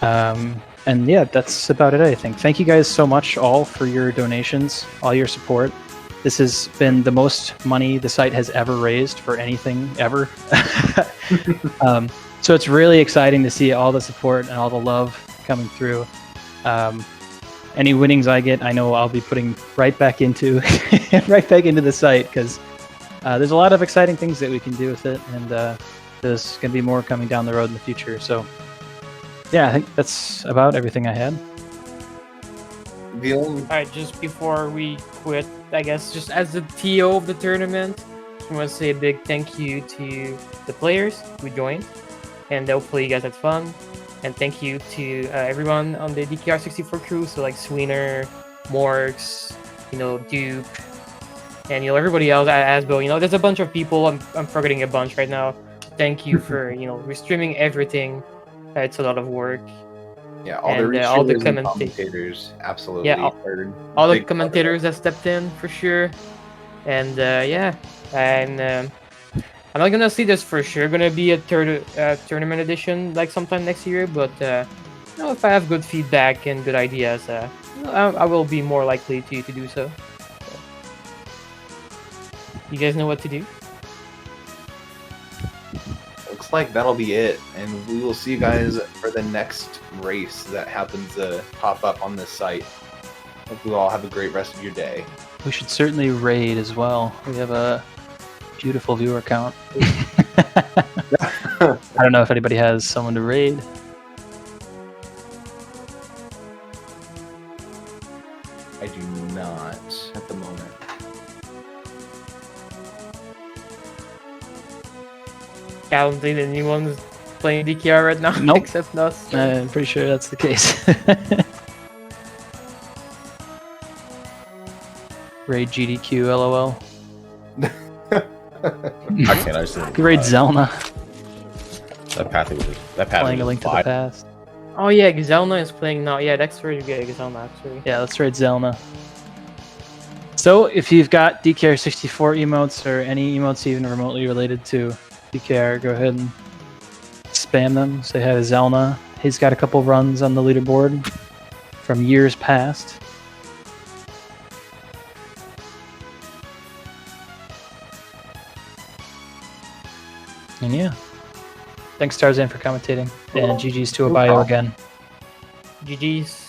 And yeah, that's about it, I think. Thank you guys so much all for your donations, all your support. This has been the most money the site has ever raised for anything ever. So it's really exciting to see all the support and all the love coming through. Any winnings I get, I know I'll be putting right back into the site, because there's a lot of exciting things that we can do with it, and there's going to be more coming down the road in the future. So yeah, I think that's about everything I had.
Alright, just before we quit, I guess just as the TO of the tournament, I want to say a big thank you to the players who joined, and hopefully you guys had fun. And thank you to everyone on the DKR64 crew, so like Sweener, Morgs, Duke, and everybody else, Asbo. There's a bunch of people. I'm forgetting a bunch right now. Thank you for restreaming everything. It's a lot of work.
Yeah, all the commentators, absolutely.
Yeah, all the commentators that stepped in for sure. And yeah, and I'm not gonna say there's for sure gonna be a tournament edition like sometime next year, but if I have good feedback and good ideas, I will be more likely to do so. You guys know what to do?
Looks like that'll be it, and we will see you guys for the next race that happens to pop up on this site. Hope you all have a great rest of your day.
We should certainly raid as well. We have a beautiful viewer count. I don't know if anybody has someone to raid.
I do not at the moment.
I don't think anyone's playing DKR right now.
Nope.
Except us.
I'm pretty sure that's the case. Raid GDQ, LOL.
I can't. I just
Raid Zelna.
That path was
playing A Link to the Past.
Oh yeah, Zelna is playing now. Yeah, that's where you get Zelna actually.
Yeah, let's raid Zelna. So if you've got DKR64 emotes or any emotes even remotely related to DKR, go ahead and spam them. Say hi to Zelna. He's got a couple runs on the leaderboard from years past. And yeah. Thanks Tarzan for commentating. And GG's to Obiyo again.
GG's.